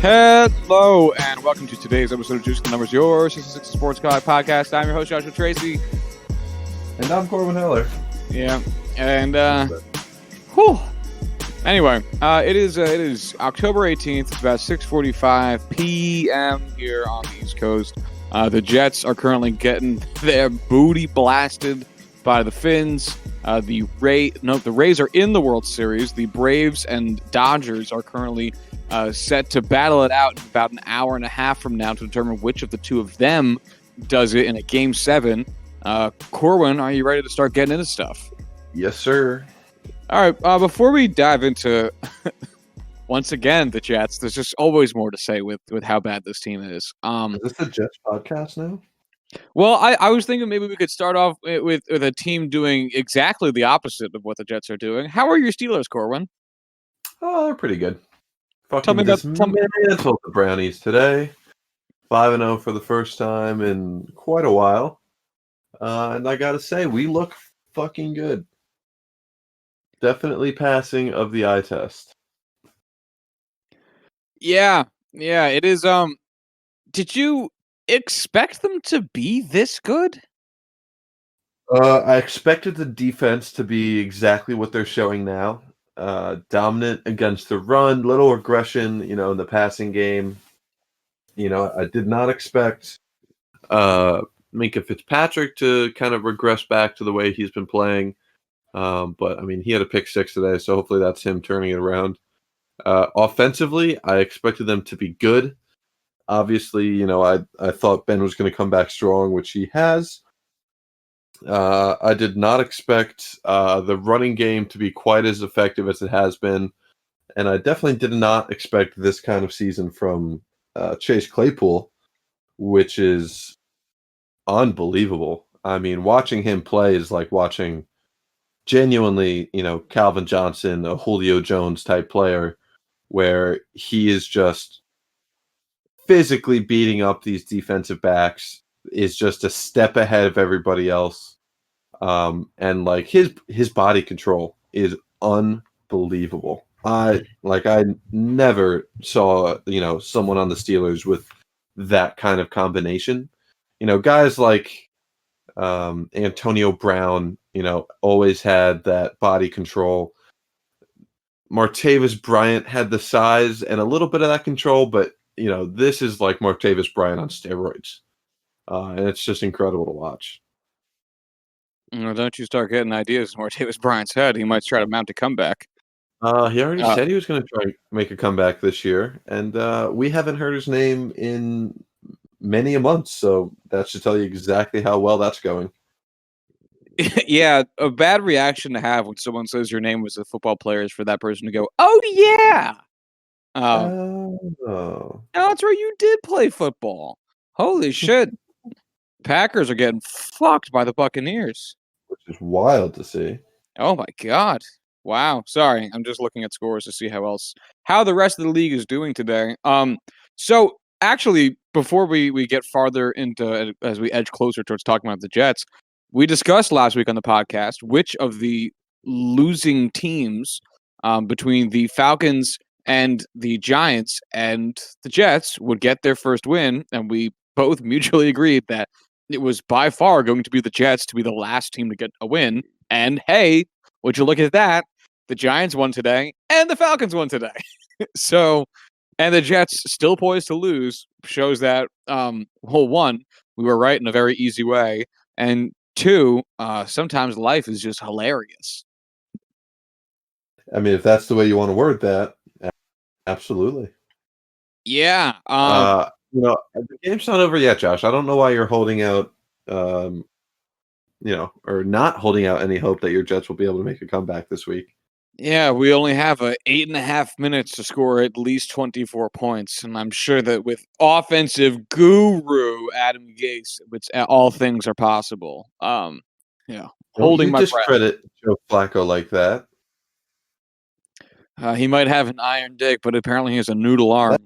Hello, and welcome to today's episode of Juice the Numbers, your 66 Sports Guy podcast. I'm your host, Joshua Tracy. And I'm Corwin Heller. Yeah, and, Anyway, it is October 18th. It's about 6:45 p.m. here on the East Coast. The Jets are currently getting their booty blasted by the Finns. The Rays are in the World Series. The Braves and Dodgers are currently set to battle it out in about an hour and a half from now to determine which of the two of them does it in a Game 7. Corwin, are you ready to start getting into stuff? Yes, sir. All right, before we dive into, once again, the Jets, there's just always more to say with how bad this team is. Is this the Jets podcast now? Well, I was thinking maybe we could start off with a team doing exactly the opposite of what the Jets are doing. How are your Steelers, Corwin? Oh, they're pretty good. Tell me Dismantled the Brownies today. 5-0 for the first time in quite a while. And I gotta say, we look fucking good. Definitely passing of the eye test. Yeah, it is. Did you expect them to be this good? I expected the defense to be exactly what they're showing now. Dominant against the run, little aggression, in the passing game. I did not expect Minkah Fitzpatrick to kind of regress back to the way he's been playing. But, I mean, he had a pick 6 today, so hopefully that's him turning it around. Offensively, I expected them to be good. Obviously, I thought Ben was going to come back strong, which he has. I did not expect the running game to be quite as effective as it has been. And I definitely did not expect this kind of season from Chase Claypool, which is unbelievable. I mean, watching him play is like watching genuinely, Calvin Johnson, a Julio Jones type player, where he is just physically beating up these defensive backs, is just a step ahead of everybody else. And like his body control is unbelievable. I never saw, someone on the Steelers with that kind of combination. Guys like Antonio Brown, always had that body control. Martavis Bryant had the size and a little bit of that control, but this is like Martavis Bryant on steroids. And it's just incredible to watch. Don't you start getting ideas in Martavis Bryant's head. He might try to mount a comeback. He already said he was going to try to make a comeback this year, and we haven't heard his name in many a month, so that should tell you exactly how well that's going. Yeah, a bad reaction to have when someone says your name was a football player is for that person to go, "Oh yeah, Oh, that's right, you did play football. Holy shit, Packers are getting fucked by the Buccaneers." which is wild to see. Oh my god. Wow. Sorry, I'm just looking at scores to see how the rest of the league is doing today. So actually, before we get farther into, as we edge closer towards talking about the Jets, we discussed last week on the podcast which of the losing teams between the Falcons and the Giants and the Jets would get their first win, and we both mutually agreed that it was by far going to be the Jets to be the last team to get a win. And hey, would you look at that? The Giants won today, and the Falcons won today. So, and the Jets still poised to lose shows that, one, we were right in a very easy way, and two, sometimes life is just hilarious. I mean, if that's the way you want to word that, absolutely. Yeah. The game's not over yet, Josh. I don't know why you're holding out, or not holding out any hope that your Jets will be able to make a comeback this week. Yeah, we only have 8.5 minutes to score at least 24 points, and I'm sure that with offensive guru Adam Gase, all things are possible. Holding my breath. Discredit Joe Flacco like that. He might have an iron dick, but apparently he has a noodle arm.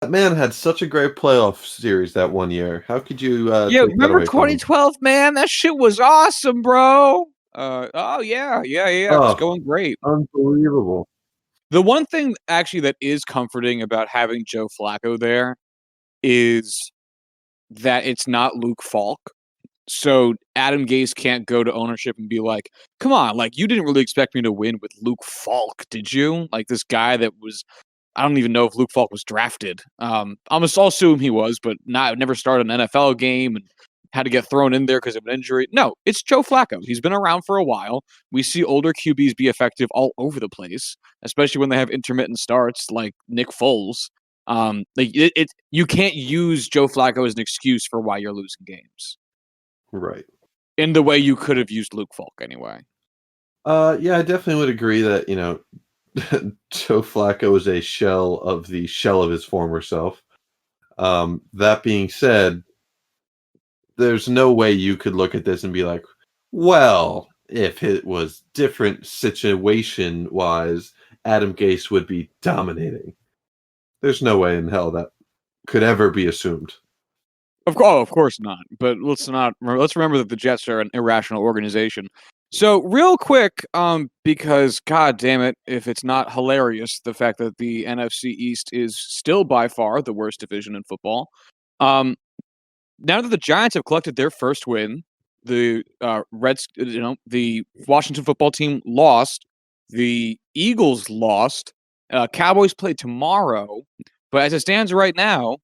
That man had such a great playoff series that one year. How could you? Remember 2012, man? That shit was awesome, bro. Yeah. It's going great. Unbelievable. The one thing actually that is comforting about having Joe Flacco there is that it's not Luke Falk. So Adam Gase can't go to ownership and be like, "Come on, like you didn't really expect me to win with Luke Falk, did you?" Like this guy that was I don't even know if Luke Falk was drafted. I'll assume he was, but never started an NFL game and had to get thrown in there because of an injury. No, it's Joe Flacco. He's been around for a while. We see older QBs be effective all over the place, especially when they have intermittent starts like Nick Foles. You can't use Joe Flacco as an excuse for why you're losing games Right. in the way you could have used Luke Falk anyway. Yeah, I definitely would agree that, Joe Flacco is a shell of his former self. That being said, there's no way you could look at this and be like, well, if it was different situation wise, Adam Gase would be dominating. There's no way in hell that could ever be assumed. Of course not. But let's remember that the Jets are an irrational organization. So real quick, because god damn it, if it's not hilarious, the fact that the NFC East is still by far the worst division in football. Now that the Giants have collected their first win, the the Washington football team lost, the Eagles lost, Cowboys play tomorrow, but as it stands right now,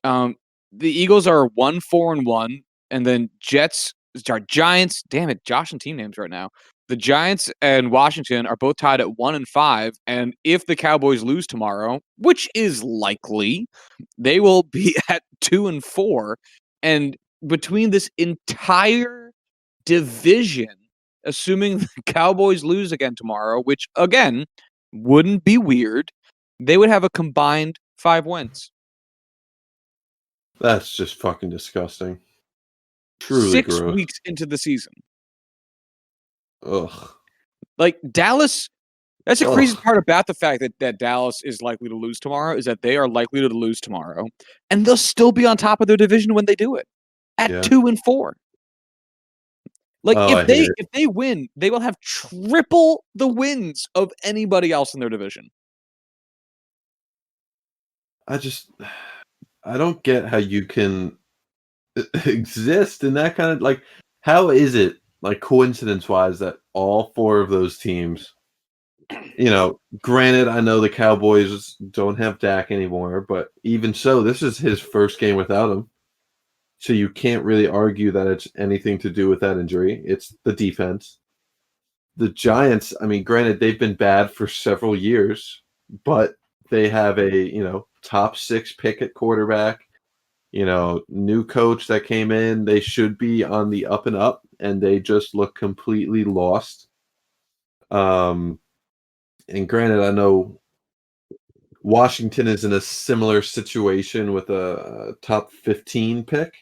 um, the Eagles are 1-4-1, and then Giants. Damn it, Josh and team names right now. The Giants and Washington are both tied at 1-5, and if the Cowboys lose tomorrow, which is likely, they will be at 2-4. And between this entire division, assuming the Cowboys lose again tomorrow, which again wouldn't be weird, they would have a combined 5 wins. That's just fucking disgusting. Truly 6 gross. weeks into the season. Ugh. Like Dallas, that's the craziest Ugh. part about the fact that Dallas is likely to lose tomorrow is that they are likely to lose tomorrow, and they'll still be on top of their division when they do it at Yeah. 2-4. Like Oh, I if hate it. they win, they will have triple the wins of anybody else in their division. I don't get how you can exist in that kind of like. How is it like coincidence wise that all four of those teams? Granted, I know the Cowboys don't have Dak anymore, but even so, this is his first game without him. So you can't really argue that it's anything to do with that injury. It's the defense. The Giants, I mean, granted, they've been bad for several years, but they have a top 6 pick at quarterback, new coach that came in. They should be on the up and up, and they just look completely lost. And granted, I know Washington is in a similar situation with a top 15 pick.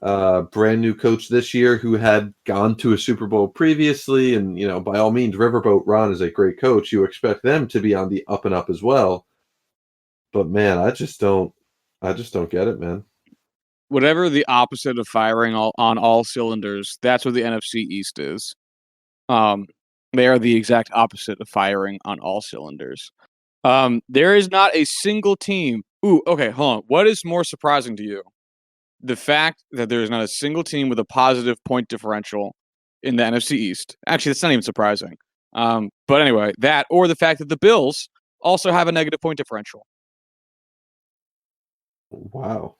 Brand new coach this year who had gone to a Super Bowl previously, and by all means, Riverboat Ron is a great coach. You expect them to be on the up and up as well. But man, I just don't get it, man. Whatever the opposite of firing on all cylinders, that's what the NFC East is. They are the exact opposite of firing on all cylinders. There is not a single team. Ooh, okay, hold on. What is more surprising to you? The fact that there is not a single team with a positive point differential in the NFC East. Actually, that's not even surprising. But anyway, that or the fact that the Bills also have a negative point differential. Wow.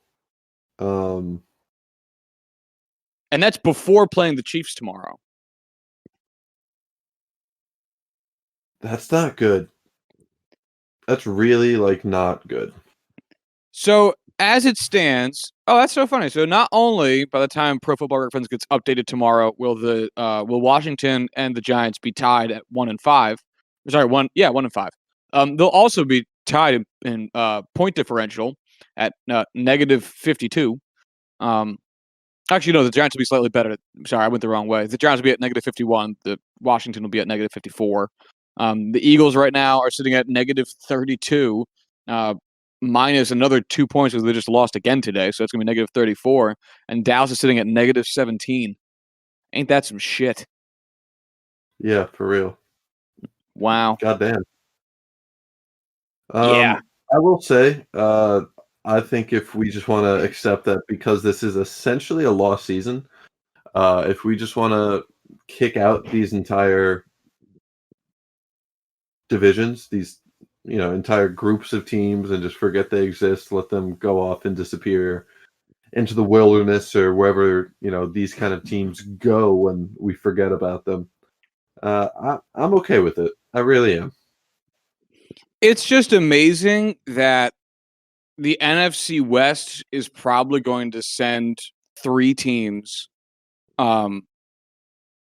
Um, And that's before playing the Chiefs tomorrow. that's not good. That's really not good. So as it stands, oh, that's so funny. So not only by the time Pro Football Reference gets updated tomorrow, will Washington and the Giants be tied at 1-5? Sorry, 1-5. They'll also be tied in point differential at -52. Actually, no, the Giants will be slightly better. Sorry, I went the wrong way. The Giants will be at -51. The Washington will be at -54. The Eagles right now are sitting at -32, minus another 2 points because they just lost again today. So it's going to be -34. And Dallas is sitting at -17. Ain't that some shit? Yeah, for real. Wow. Goddamn. Yeah. I will say, I think if we just want to accept that because this is essentially a lost season, if we just want to kick out these entire divisions, these entire groups of teams, and just forget they exist, let them go off and disappear into the wilderness or wherever these kind of teams go when we forget about them. I'm okay with it. I really am. It's just amazing that the NFC West is probably going to send 3 teams, um,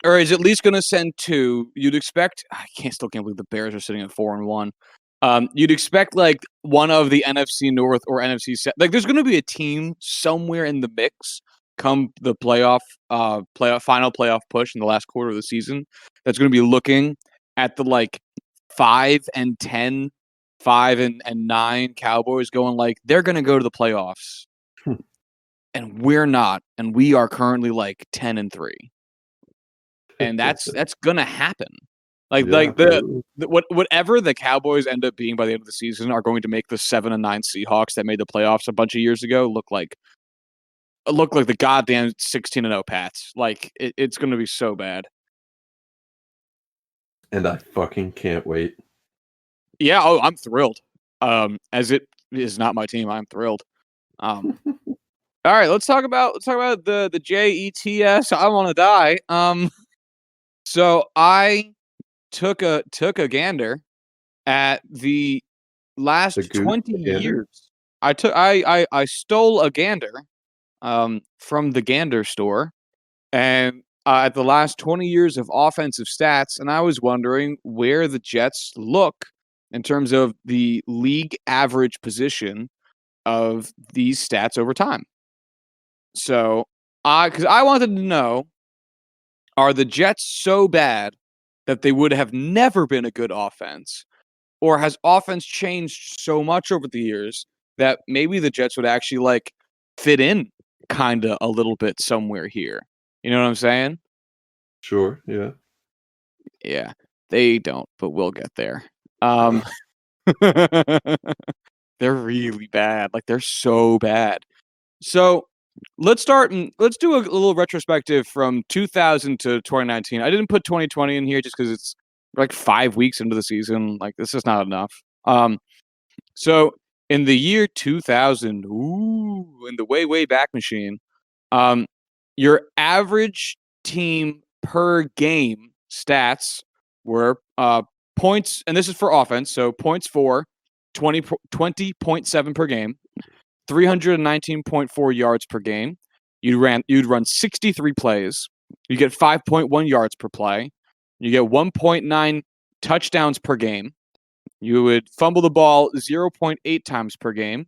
or is at least going to send 2. You'd expect. I still can't believe the Bears are sitting at 4-1. You'd expect like one of the NFC North or NFC South. Like, there's going to be a team somewhere in the mix come the final playoff push in the last quarter of the season. That's going to be looking at the like 5-10, 5-9 Cowboys, going like they're going to go to the playoffs, and we're not, and we are currently like 10-3. And that's gonna happen. Like Yeah, like the, absolutely. the whatever the Cowboys end up being by the end of the season are going to make the 7-9 Seahawks that made the playoffs a bunch of years ago look like the goddamn 16-0 Pats. Like it's gonna be so bad. And I fucking can't wait. Yeah, oh, I'm thrilled. As it is not my team, I'm thrilled. Um, all right, let's talk about the JETS. I want to die. So I took a gander at the The last goose, 20 the gander. years. I stole a gander from the gander store, and at the last 20 years of offensive stats, and I was wondering where the Jets look in terms of the league average position of these stats over time. So, because I wanted to know, are the Jets so bad that they would have never been a good offense? Or has offense changed so much over the years that maybe the Jets would actually like fit in kinda a little bit somewhere here? You know what I'm saying? Sure, yeah. Yeah. They don't, but we'll get there. Um, Ugh. they're really bad. Like, they're so bad. So, let's do a little retrospective from 2000 to 2019. I didn't put 2020 in here just because it's like 5 weeks into the season. Like, this is not enough. So in the year 2000, in the way, way back machine, um, your average team per game stats were points, and this is for offense. So points for 20.7 per game, 319.4 yards per game. You'd run 63 plays. You get 5.1 yards per play. You get 1.9 touchdowns per game. You would fumble the ball 0.8 times per game.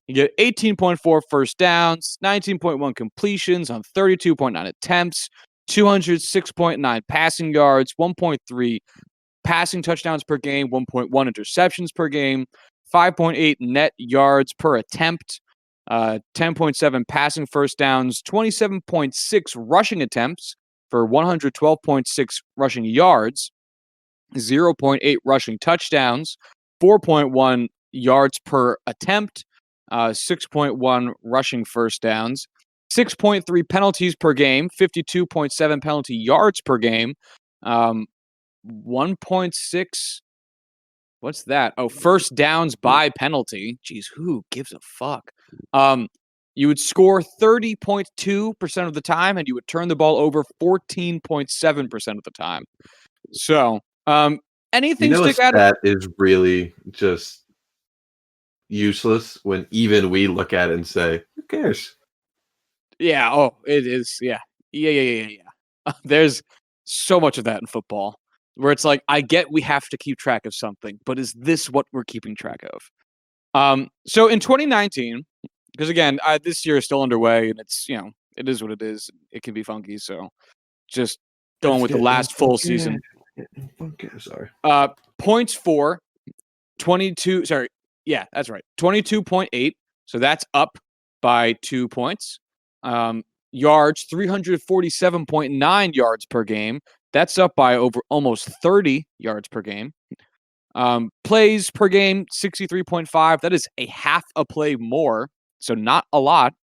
You get 18.4 first downs, 19.1 completions on 32.9 attempts, 206.9 passing yards, 1.3 passing touchdowns per game, 1.1 interceptions per game, 5.8 net yards per attempt, 10.7 passing first downs, 27.6 rushing attempts for 112.6 rushing yards, 0.8 rushing touchdowns, 4.1 yards per attempt, 6.1 rushing first downs, 6.3 penalties per game, 52.7 penalty yards per game, 1.6. What's that? Oh, first downs by penalty. Jeez, who gives a fuck? You would score 30.2% of the time, and you would turn the ball over 14.7% of the time. So, You anything know, a stick out? stat is really just useless when even we look at it and say, "Who cares?" Yeah. Oh, it is. Yeah. Yeah. There's so much of that in football where it's like, I get we have to keep track of something, but is this what we're keeping track of? So in 2019, because again, this year is still underway, and it's it is what it is. It can be funky. So just going It's with the getting last full funky. season. Getting funky. Sorry. Points for 22. Sorry. Yeah, that's right. 22.8. So that's up by 2 points. Yards, 347.9 yards per game. That's up by over almost 30 yards per game. Plays per game, 63.5. That is a half a play more, so not a lot,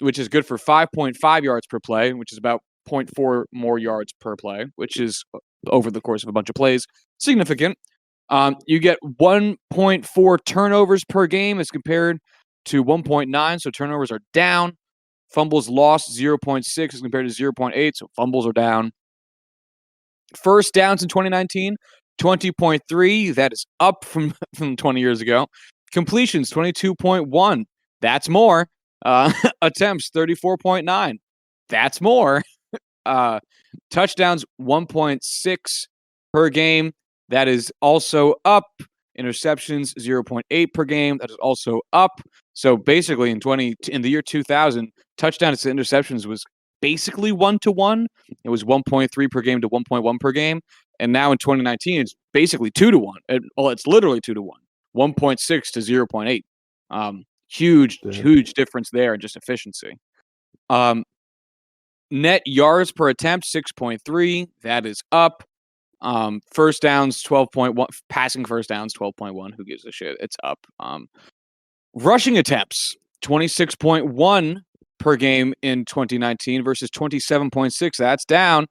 which is good for 5.5 yards per play, which is about 0.4 more yards per play, which is over the course of a bunch of plays, significant. You get 1.4 turnovers per game as compared to 1.9, so turnovers are down. Fumbles lost, 0.6 as compared to 0.8, so fumbles are down. First downs in 2019, 20.3. That is up from 20 years ago. Completions, 22.1. That's more. Attempts, 34.9. That's more. Touchdowns, 1.6 per game. That is also up. Interceptions, 0.8 per game. That is also up. So basically, in the year 2000, touchdowns to interceptions was basically 1-to-1. It was 1.3 per game to 1.1 per game. And now in 2019, it's basically 2-to-1. Well, it's literally 2-to-1. 1.6 to 0.8. Huge difference there in just efficiency. Net yards per attempt, 6.3. That is up. First downs, 12.1. Passing first downs, 12.1. Who gives a shit? It's up. Rushing attempts, 26.1 per game in 2019 versus 27.6. That's down.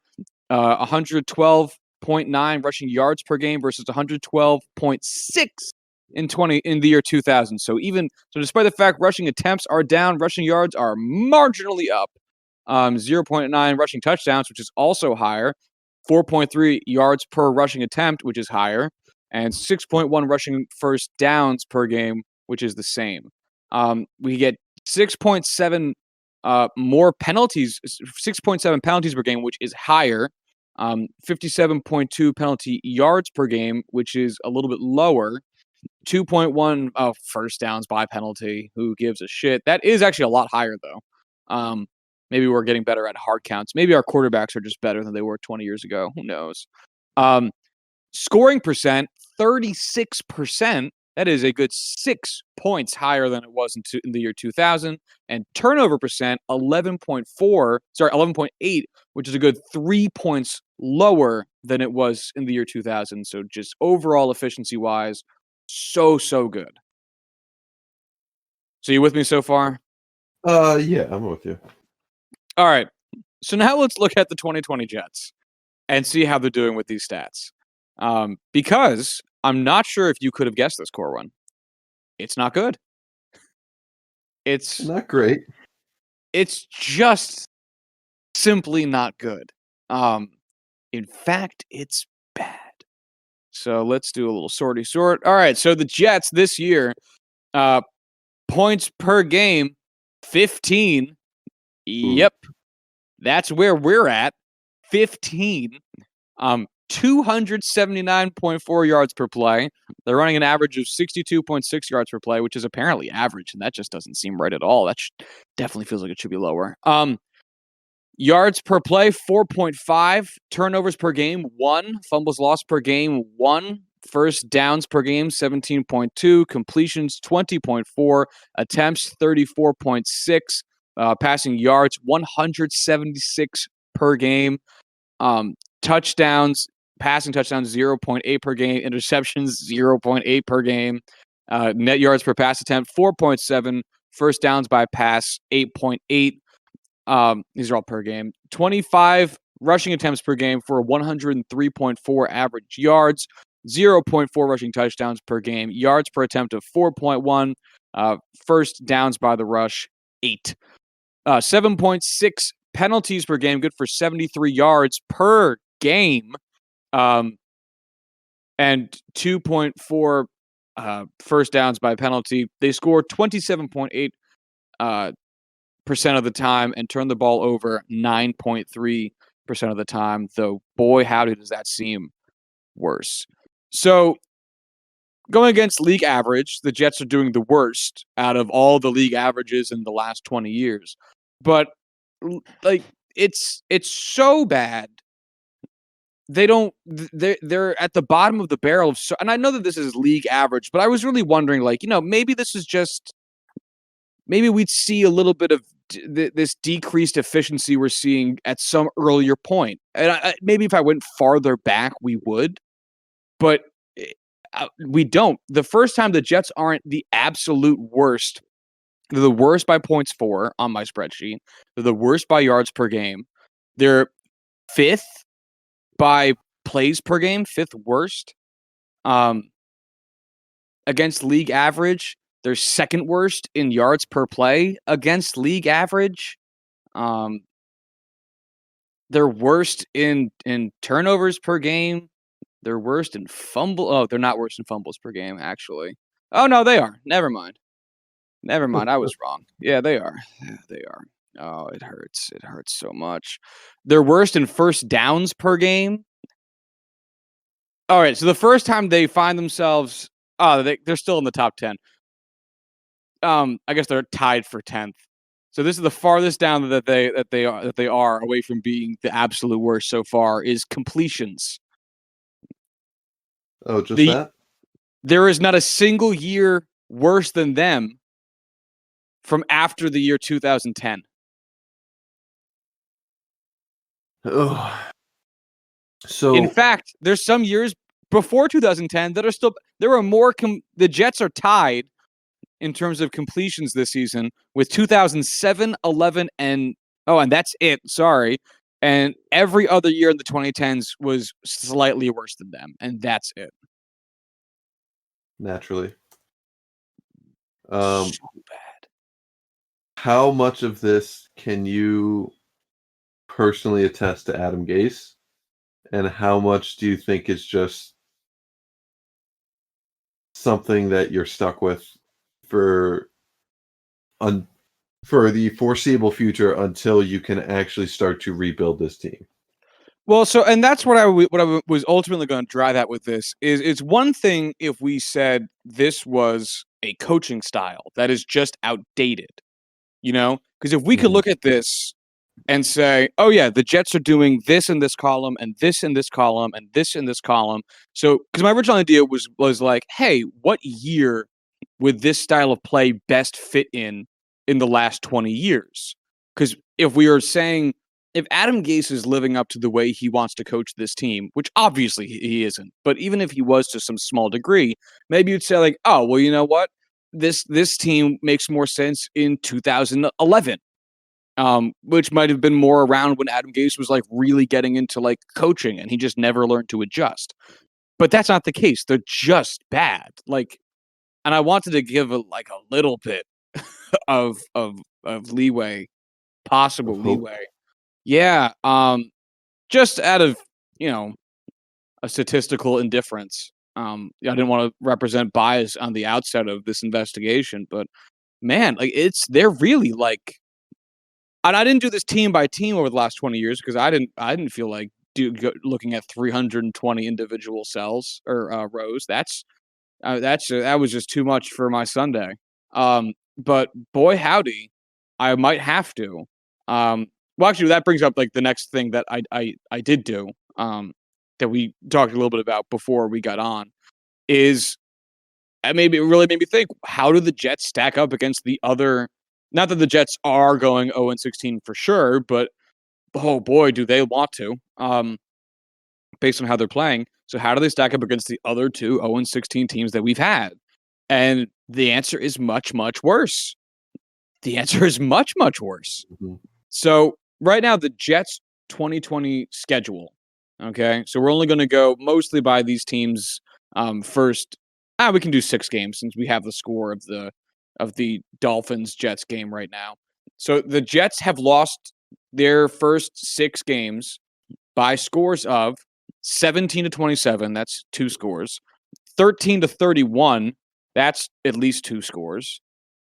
112.9 rushing yards per game versus 112.6 in the year 2000. So despite the fact rushing attempts are down, rushing yards are marginally up. 0.9 rushing touchdowns, which is also higher. 4.3 yards per rushing attempt, which is higher, and 6.1 rushing first downs per game, which is the same. We get 6.7 more penalties, 6.7 penalties per game, which is higher. 57.2 penalty yards per game, which is a little bit lower. 2.1 first downs by penalty. Who gives a shit? That is actually a lot higher, though. Maybe we're getting better at hard counts. Maybe our quarterbacks are just better than they were 20 years ago. Who knows? Scoring percent, 36%. That is a good 6 points higher than it was in the year 2000. And turnover percent, 11.8, which is a good 3 points lower than it was in the year 2000. So just overall efficiency-wise, so good. So you with me so far? Yeah, I'm with you. All right. So now let's look at the 2020 Jets and see how they're doing with these stats. Because I'm not sure if you could have guessed this, Corwin. It's not good. It's not great. It's just simply not good. In fact, it's bad. So let's do a little sorty sort. All right. So the Jets this year, points per game, 15. Yep. That's where we're at. 15. 279.4 yards per play. They're running an average of 62.6 yards per play, which is apparently average, and that just doesn't seem right at all. That definitely feels like it should be lower. Yards per play, 4.5. Turnovers per game, 1. Fumbles lost per game, 1. First downs per game, 17.2. Completions, 20.4. Attempts, 34.6. Passing yards, 176 per game. Touchdowns, passing touchdowns, 0.8 per game. Interceptions, 0.8 per game. Net yards per pass attempt, 4.7. First downs by pass, 8.8. These are all per game. 25 rushing attempts per game for 103.4 average yards. 0.4 rushing touchdowns per game. Yards per attempt of 4.1. First downs by the rush, 8. 7.6 penalties per game, good for 73 yards per game. And 2.4 first downs by penalty. They scored 27.8% of the time and turned the ball over 9.3% of the time. Though, boy, howdy does that seem worse. So, going against league average, the Jets are doing the worst out of all the league averages in the last 20 years. But it's so bad. They're at the bottom of the barrel and I know that this is league average, but I was really wondering, maybe this is just, maybe we'd see a little bit of this decreased efficiency we're seeing at some earlier point. And maybe if I went farther back, we would. But We don't. The first time the Jets aren't the absolute worst. They're the worst by points for on my spreadsheet. They're the worst by yards per game. They're fifth by plays per game, fifth worst. Against league average, they're second worst in yards per play against league average. They're worst in turnovers per game. They're worst in fumble. Oh, they're not worst in fumbles per game, actually. Oh, no, they are. Never mind. I was wrong. Yeah, they are. Yeah, they are. Oh, it hurts. It hurts so much. They're worst in first downs per game. All right, so the first time they find themselves, they're still in the top 10. I guess they're tied for 10th. So this is the farthest down that they are away from being the absolute worst so far is completions. Oh, just that? There is not a single year worse than them from after the year 2010. Oh. In So fact, there's some years before 2010 that are still there are more. The Jets are tied in terms of completions this season with 2007, 11, and that's it. Sorry. And every other year in the 2010s was slightly worse than them, and that's it. naturally. So Um, bad. how much of this can you personally attest to Adam Gase, and how much do you think is just something that you're stuck with for un for the foreseeable future until you can actually start to rebuild this team? Well, so and that's what was ultimately going to drive at with this is it's one thing if we said this was a coaching style that is just outdated, because if we could Mhm. look at this and say, oh yeah, the Jets are doing this in this column and this in this column and this in this column. So, because my original idea was like, hey, what year would this style of play best fit in the last 20 years? Because if we are saying if Adam Gase is living up to the way he wants to coach this team, which obviously he isn't, but even if he was to some small degree, maybe you'd say like, oh, well, you know what? This team makes more sense in 2011, which might have been more around when Adam Gase was like really getting into like coaching and he just never learned to adjust. But that's not the case. They're just bad. Like, and I wanted to give a little bit of leeway, Of possible hope. leeway. Yeah. Just out of, you know, a statistical indifference. I didn't want to represent bias on the outset of this investigation, but man, like they're really like and I didn't do this team by team over the last 20 years because I didn't feel like looking at 320 individual cells or rows. That was just too much for my Sunday. But boy howdy, I might have to. Well, actually, that brings up like the next thing that I did do. That we talked a little bit about before we got on is it really made me think, how do the Jets stack up against the other not that the Jets are going 0-16 for sure, but, oh boy, do they want to, based on how they're playing. So how do they stack up against the other 2 0-16 teams that we've had? And the answer is much, much worse. The answer is much, much worse. Mhm. So, right now, the Jets' 2020 schedule, okay? So we're only gonna go mostly by these teams, first we can do 6 games since we have the score of the Dolphins-Jets game right now. So the Jets have lost their first 6 games by scores of 17-27, that's 2 scores, 13-31, that's at least 2 scores,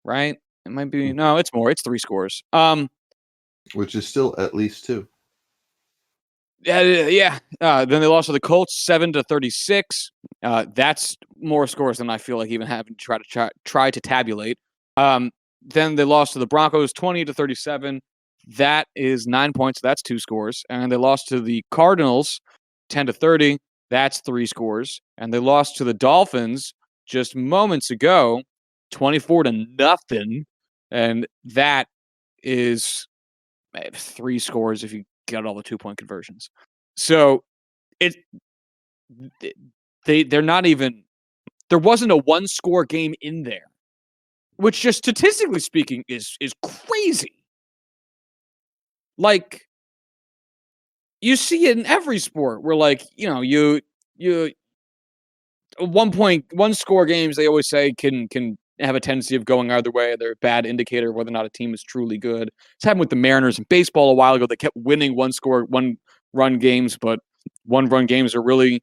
right? It might be Mm. no, it's more, it's 3 scores. Which is still at least 2. Yeah. Then they lost to the Colts 7-36. That's more scores than I feel like even having to try to tabulate. Then they lost to the Broncos 20-37. That is 9 points. That's 2 scores. And they lost to the Cardinals 10-30. That's 3 scores. And they lost to the Dolphins just moments ago 24-0. And that is 3 scores if you get all the 2-point conversions. So it they're not even there wasn't a one-score game in there, which just statistically speaking is crazy. Like, you see it in every sport where, like, you one-score games, they always say, can have a tendency of going either way. They're a bad indicator of whether or not a team is truly good. It's happened with the Mariners in baseball a while ago. They kept winning one-run games, but one-run games are really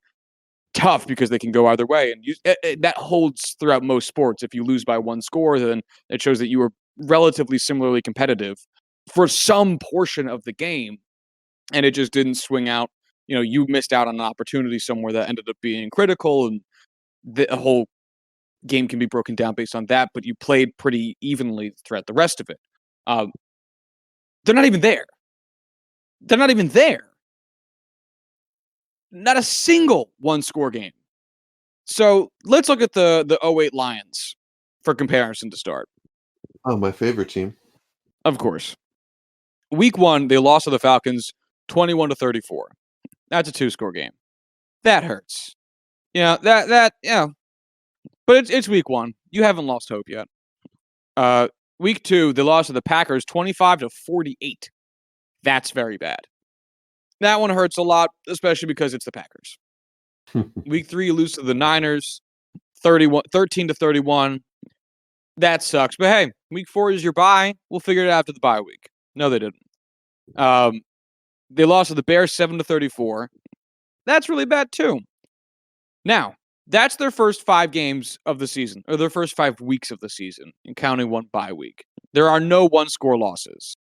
tough because they can go either way. And that holds throughout most sports. If you lose by one score, then it shows that you were relatively similarly competitive for some portion of the game, and it just didn't swing out. You missed out on an opportunity somewhere that ended up being critical, and the whole game can be broken down based on that, but you played pretty evenly throughout the rest of it. They're not even there. They're not even there. Not a single one-score game. So let's look at the 08 Lions for comparison to start. Oh, my favorite team. Of course. Week 1, they lost to the Falcons 21-34. That's a 2-score game. That hurts. But it's week 1. You haven't lost hope yet. Week 2, they lost to the Packers 25-48. That's very bad. That one hurts a lot, especially because it's the Packers. Week 3, you lose to the Niners 13-31. That sucks. But hey, week 4 is your bye. We'll figure it out after the bye week. No, they didn't. They lost to the Bears 7-34. That's really bad too. Now, that's their first 5 games of the season, or their first 5 weeks of the season, and counting one bye week. There are no one-score losses.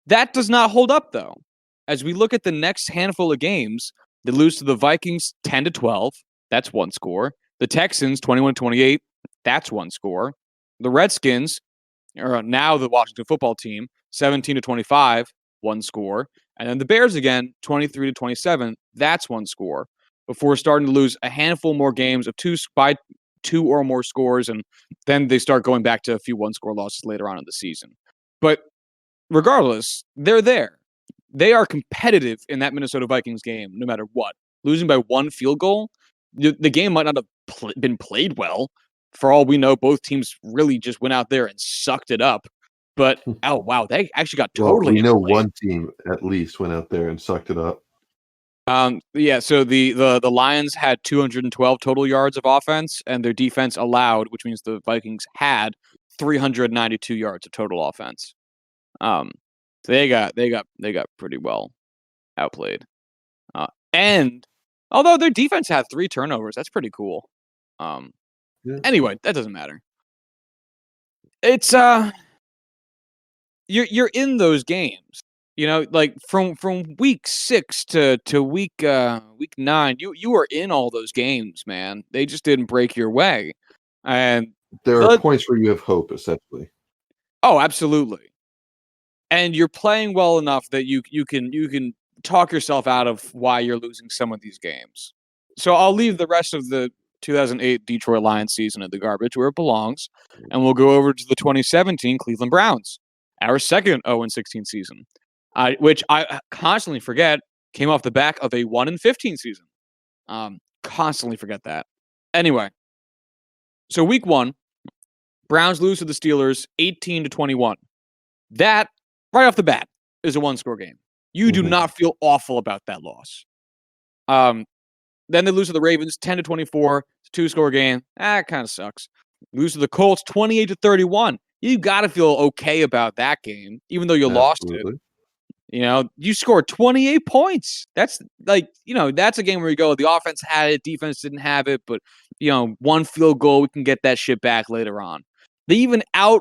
That does not hold up, though. As we look at the next handful of games, they lose to the Vikings 10-12. That's 1 score. The Texans 21-28. That's 1 score. The Redskins, or now the Washington football team, 17-25. 1 score. And then the Bears again, 23-27. That's 1 score. Before starting to lose a handful more games of 2 or more scores, and then they start going back to a few 1-score losses later on in the season. But regardless, they're there. They are competitive in that Minnesota Vikings game, no matter what. Losing by 1 field goal, the game might not have been played well. For all we know, both teams really just went out there and sucked it up. But, oh, wow, they actually got totally we know outplayed. one team at least went out there and sucked it up. So the Lions had 212 total yards of offense, and their defense allowed, which means the Vikings had 392 yards of total offense. So they got pretty well outplayed. And although their defense had 3 turnovers, that's pretty cool. Anyway, that doesn't matter. It's you're in those games. Like from week 6 to week 9, you were in all those games, man. They just didn't break your way. And there are points where you have hope, essentially. Oh, absolutely. And you're playing well enough that you can talk yourself out of why you're losing some of these games. So I'll leave the rest of the 2008 Detroit Lions season in the garbage where it belongs, and we'll go over to the 2017 Cleveland Browns, our second 0-16 season, which I constantly forget came off the back of a 1-15 season. Constantly forget that. Anyway, so week 1, Browns lose to the Steelers 18-21. That, right off the bat, is a 1-score game. You do not feel awful about that loss. Then they lose to the Ravens 10-24. It's a 2-score game. It kind of sucks. Lose to the Colts 28-31. You got to feel okay about that game, even though you lost it. You scored 28 points. That's that's a game where you go, the offense had it, defense didn't have it, but 1 field goal, we can get that shit back later on. They even out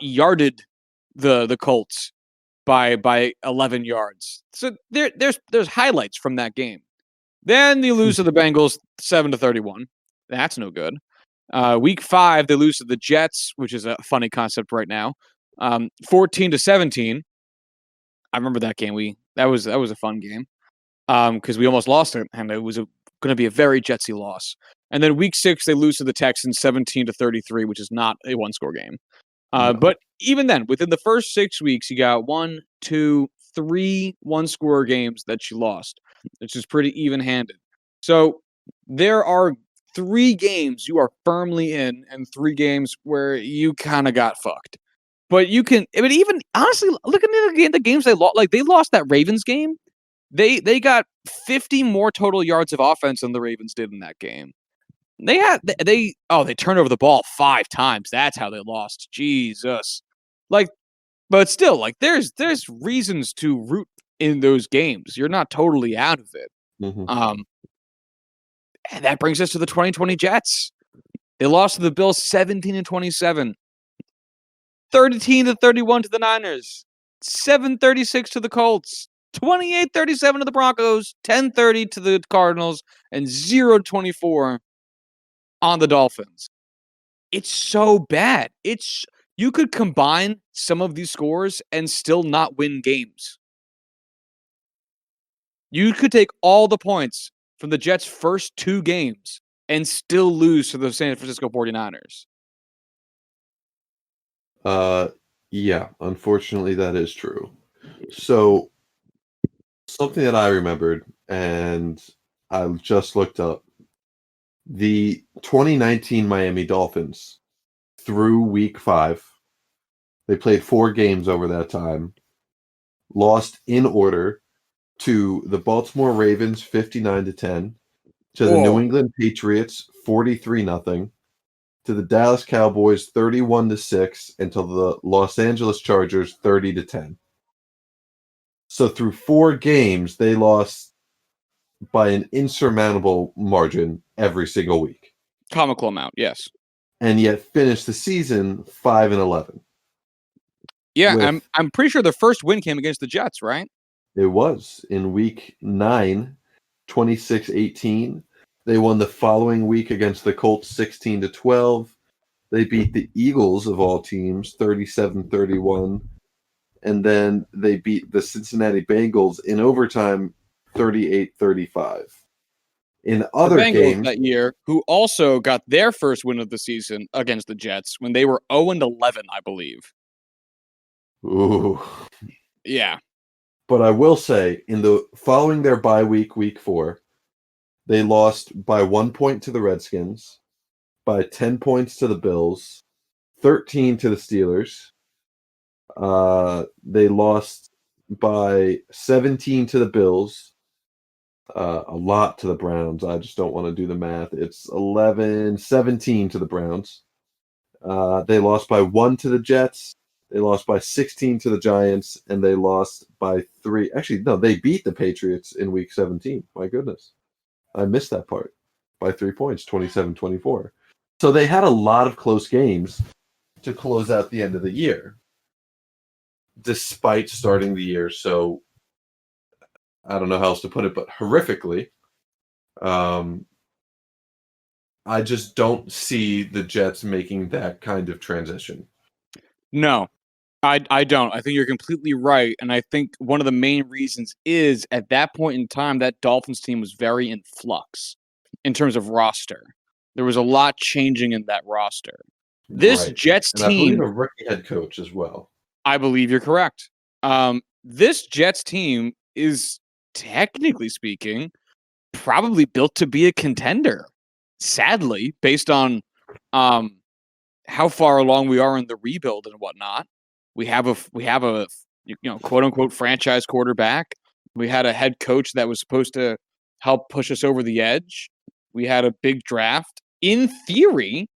yarded the Colts by 11 yards. So there's highlights from that game. Then they lose to the Bengals 7-31. That's no good. Week 5, they lose to the Jets, which is a funny concept right now. 14-17. I remember that game. That was a fun game. Because we almost lost it, and it was going to be a very Jetsy loss. And then week 6, they lose to the Texans 17-33, which is not a 1-score game. But even then, within the first 6 weeks, you got 1, 2, 3 1-score games that you lost, which is pretty even-handed. So there are 3 games you are firmly in, and 3 games where you kinda got fucked. But you can I mean, even honestly, looking at the games they lost, like, they lost that Ravens game. They got 50 more total yards of offense than the Ravens did in that game. They turned over the ball 5 times. That's how they lost. Jesus. Like, but still, like, there's reasons to root in those games. You're not totally out of it. Mhm. Um, and that brings us to the 2020 Jets. They lost to the Bills 17-27, 13-31 to the Niners, 7-36 to the Colts, 28-37 to the Broncos, 10-30 to the Cardinals, and 0-24 on the Dolphins. It's so bad. You could combine some of these scores and still not win games. You could take all the points from the Jets' first 2 games and still lose to the San Francisco 49ers. Uh, yeah, unfortunately, that is true. So, something that I remembered, and I just looked up the 2019 Miami Dolphins through week 5. They played 4 games over that time, lost in order to the Baltimore Ravens 59-10, to the New Whoa. England Patriots 43-0, to the Dallas Cowboys 31-6, and to the Los Angeles Chargers 30-10. So through 4 games, they lost by an insurmountable margin every single week, Comical amount, yes. and yet finished the season 5-11. Yeah, With I'm pretty sure the first win came against the Jets, right? it was in week 9, 26-18. They won the following week against the Colts 16-12. They beat the Eagles of all teams 37-31. And then they beat the Cincinnati Bengals in overtime 38-35. In The other Bengals games, that year, who also got their first win of the season against the Jets when they were 0-11, I believe. ooh, Yeah. but I will say, in the following their bye week, week 4, they lost by 1 point to the Redskins, by 10 points to the Bills, 13 to the Steelers. They lost by 17 to the Bills, a lot to the Browns. I just don't want to do the math. It's 17 to the Browns. They lost by 1 to the Jets. They lost by 16 to the Giants, and they lost by 3. Actually, no, they beat the Patriots in week 17. My goodness. I missed that part by 3 points, 27-24. So they had a lot of close games to close out the end of the year, despite starting the year so, I don't know how else to put it, but horrifically. Um, I just don't see the Jets making that kind of transition. No, I don't. I think you're completely right, and I think one of the main reasons is at that point in time, that Dolphins team was very in flux in terms of roster. There was a lot changing in that roster. This Right. Jets And I believe team, a rookie head coach as well. I believe you're correct. This Jets team is, technically speaking, probably built to be a contender. Sadly, based on um, how far along we are in the rebuild and whatnot. We have a quote unquote franchise quarterback. We had a head coach that was supposed to help push us over the edge. We had a big draft. In theory,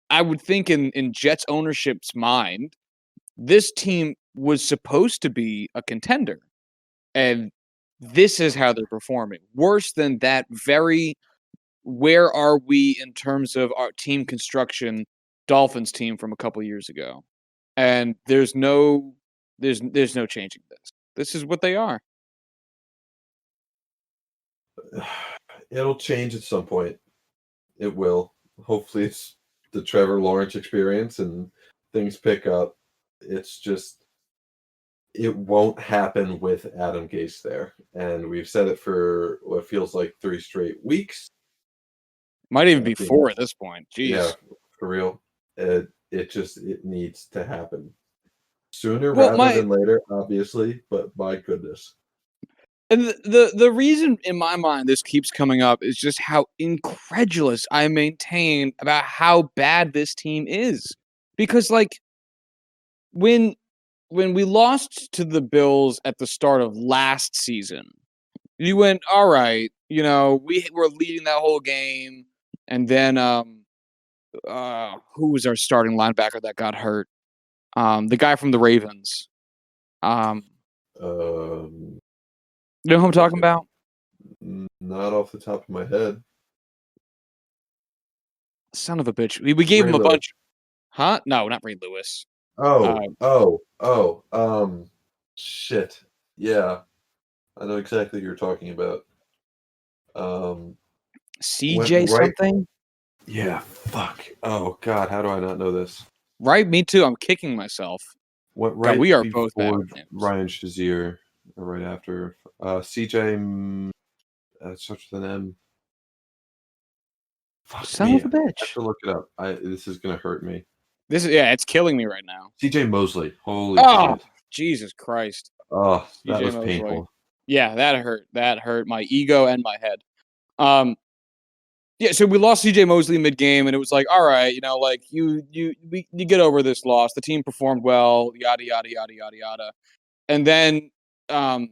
I would think in Jets ownership's mind, this team was supposed to be a contender. And this is how they're performing. Worse than that very where are we in terms of our team construction Dolphins team from a couple years ago. And there's no changing this. This is what they are. It'll change at some point. It will. Hopefully, it's the Trevor Lawrence experience and things pick up. It's just, it won't happen with Adam Gase there. And we've said it for what feels like 3 straight weeks. Might even I be think, 4 at this point. yeah, Jeez. for real. It needs to happen sooner Well, rather my than later, obviously. But my goodness. And the reason in my mind this keeps coming up is just how incredulous I maintain about how bad this team is. Because like when when we lost to the Bills at the start of last season, you went, all right, we were leading that whole game, and then who was our starting linebacker that got hurt? The guy from the Ravens. Um, Um, you know who I'm talking okay. about? Not off the top of my head. Son of a bitch. We gave Ray him a Lewis. bunch. Huh? No, not Ray Lewis. Oh, Uh, oh, oh. Shit. Yeah, I know exactly who you're talking about. Um, went CJ right. something? Yeah. Fuck. Oh God, how do I not know this? Right? Me too. I'm kicking myself. Went God, right we are both bad before with names. Ryan Shazier, or right after. CJ. Starts with an M. Fuck Son me. of I a have bitch. to look it up. This is gonna hurt me. It's killing me right now. CJ Mosley. Holy Oh, shit. Jesus Christ. Oh, that CJ was Mosley. painful. Yeah, that hurt. That hurt my ego and my head. Um, yeah, so we lost CJ Mosley mid game, and it was like, all right, like you get over this loss. The team performed well, yada yada yada yada yada. And then um,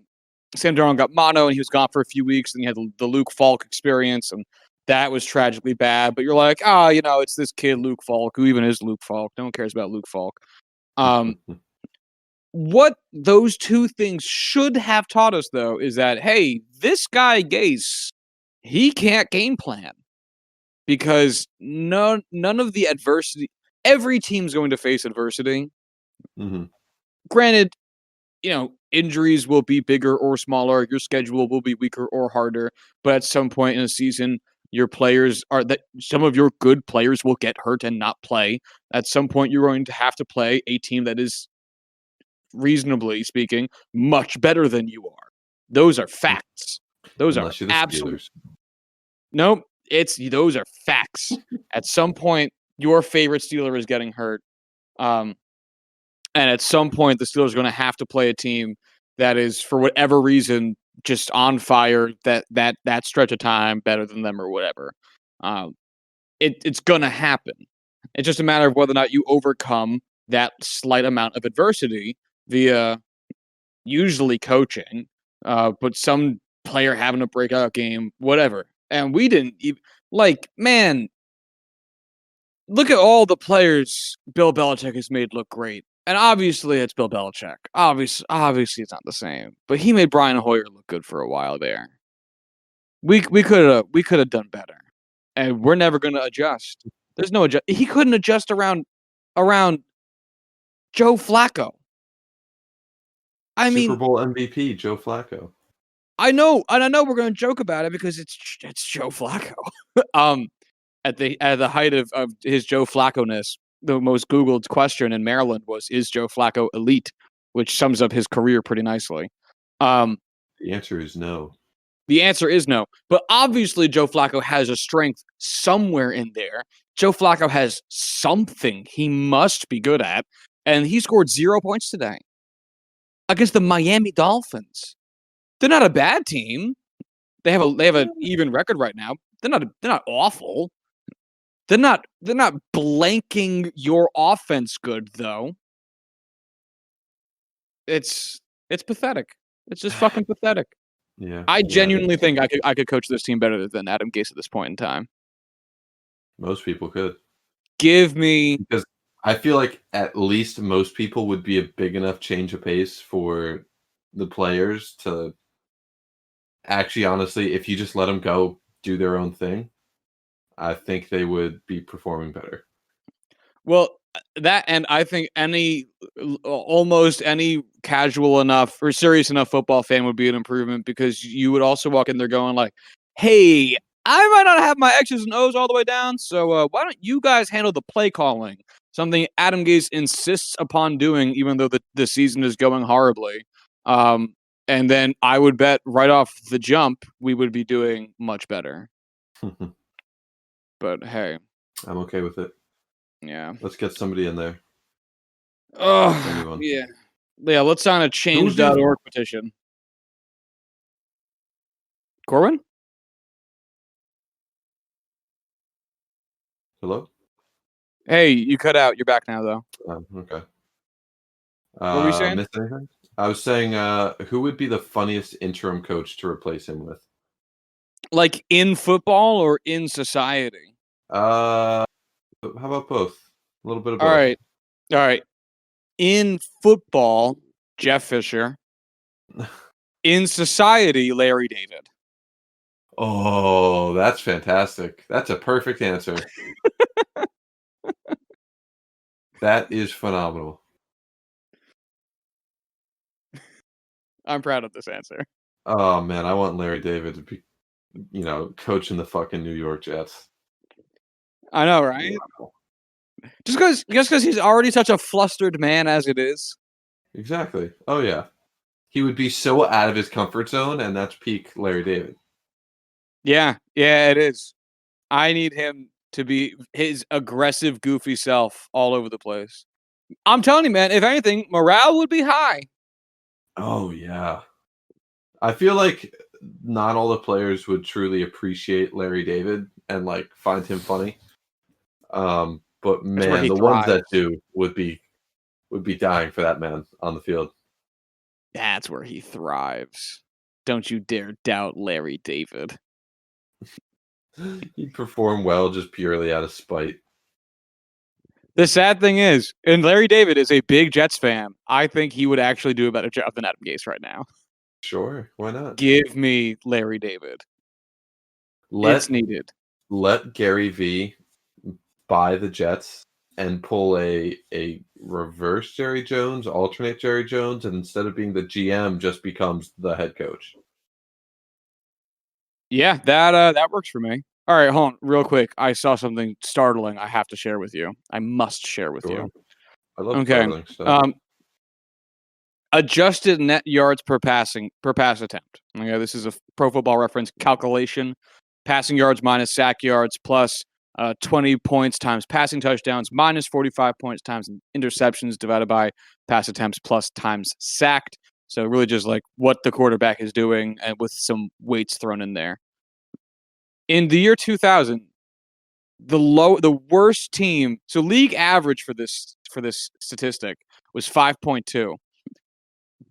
Sam Darnold got mono, and he was gone for a few weeks. And you had the Luke Falk experience, and that was tragically bad. But you're like, it's this kid Luke Falk. Who even is Luke Falk? No one cares about Luke Falk. Um, what those two things should have taught us, though, is that hey, this guy Gase, he can't game plan because none of the adversity. Every team's going to face adversity. Hmm. Granted, injuries will be bigger or smaller. Your schedule will be weaker or harder. But at some point in a season, your players are that some of your good players will get hurt and not play. At some point, you're going to have to play a team that is, reasonably speaking, much better than you are. Those are facts. Those are Unless you're the absolute. Steelers. Nope. Those are facts. At some point, your favorite Steeler is getting hurt. Um, And at some point, the Steelers are going to have to play a team that is, for whatever reason, just on fire that stretch of time better than them or whatever. Um, it's going to happen. It's just a matter of whether or not you overcome that slight amount of adversity via usually coaching, but some player having a breakout game, whatever. And we didn't even man, look at all the players Bill Belichick has made look great. And obviously it's Bill Belichick. Obviously it's not the same. But he made Brian Hoyer look good for a while there. We could have done better. And we're never gonna adjust. There's no adjust. He couldn't adjust around Joe Flacco. I Super mean, Bowl MVP Joe Flacco. I know we're gonna joke about it because it's Joe Flacco. um at the height of his Joe Flacco-ness, the most Googled question in Maryland was, "Is Joe Flacco elite?" Which sums up his career pretty nicely. Um, The answer is no. the answer is no, but obviously Joe Flacco has a strength somewhere in there. Joe Flacco has something he must be good at, and he scored 0 points today against the Miami Dolphins. They're not a bad team. They have an even record right now. They're not awful. They're not blanking your offense good though. It's pathetic. It's just fucking pathetic. Yeah, I yeah, it genuinely is. think I could coach this team better than Adam Gase at this point in time. Most people could. Give me Because I feel like at least most people would be a big enough change of pace for the players to actually, honestly, if you just let them go do their own thing, I think they would be performing better. well that and I think almost any casual enough or serious enough football fan would be an improvement because you would also walk in there going like, "Hey, I might not have my X's and O's all the way down, so why don't you guys handle the play calling?" Something Adam Gase insists upon doing, even though the season is going horribly. Um, and then I would bet right off the jump we would be doing much better. I'm But hey, okay with it. yeah. Let's get somebody in there. Oh, Anyone. yeah. Yeah, let's sign a Who would be the change.org petition. Corwin? Hello? Hey, you cut out. You're back now, though. Okay. What were you saying? Missed anything? I was saying, who would be the funniest interim coach to replace him with? Like in football or in society? How about both? A little bit of All both. right. All right. In football, Jeff Fisher. In society, Larry David. Oh, that's fantastic. That's a perfect answer. That is phenomenal. I'm proud of this answer. Oh man, I want Larry David to be, coaching the fucking New York Jets. I know, right? Wow. Just because he's already such a flustered man as it is. Exactly. Oh yeah. He would be so out of his comfort zone, and that's peak Larry David. Yeah, it is. I need him to be his aggressive, goofy self all over the place. I'm telling you, man, if anything, morale would be high. Oh yeah. I feel like not all the players would truly appreciate Larry David and like find him funny. But That's where man, he the ones thrives. that do would be dying for that man on the field. That's where he thrives. Don't you dare doubt Larry David. He'd perform well just purely out of spite. The sad thing is, and Larry David is a big Jets fan, I think he would actually do a better job than Adam Gase right now. Sure, why not? Give me Larry David. It's Let needed. let Gary V buy the Jets and pull a reverse Jerry Jones, alternate Jerry Jones, and instead of being the GM, just becomes the head coach. Yeah, that works for me. All right, hold on, real quick. I saw something startling. I have to share with you. I must share with Sure. you. I love Okay. startling stuff. Adjusted net yards per pass attempt. Okay, this is a Pro Football Reference calculation. Passing yards minus sack yards plus 20 points times passing touchdowns minus 45 points times interceptions divided by pass attempts plus times sacked. So really just like what the quarterback is doing and with some weights thrown in there. In the year 2000, the worst team, so league average for this statistic was 5.2.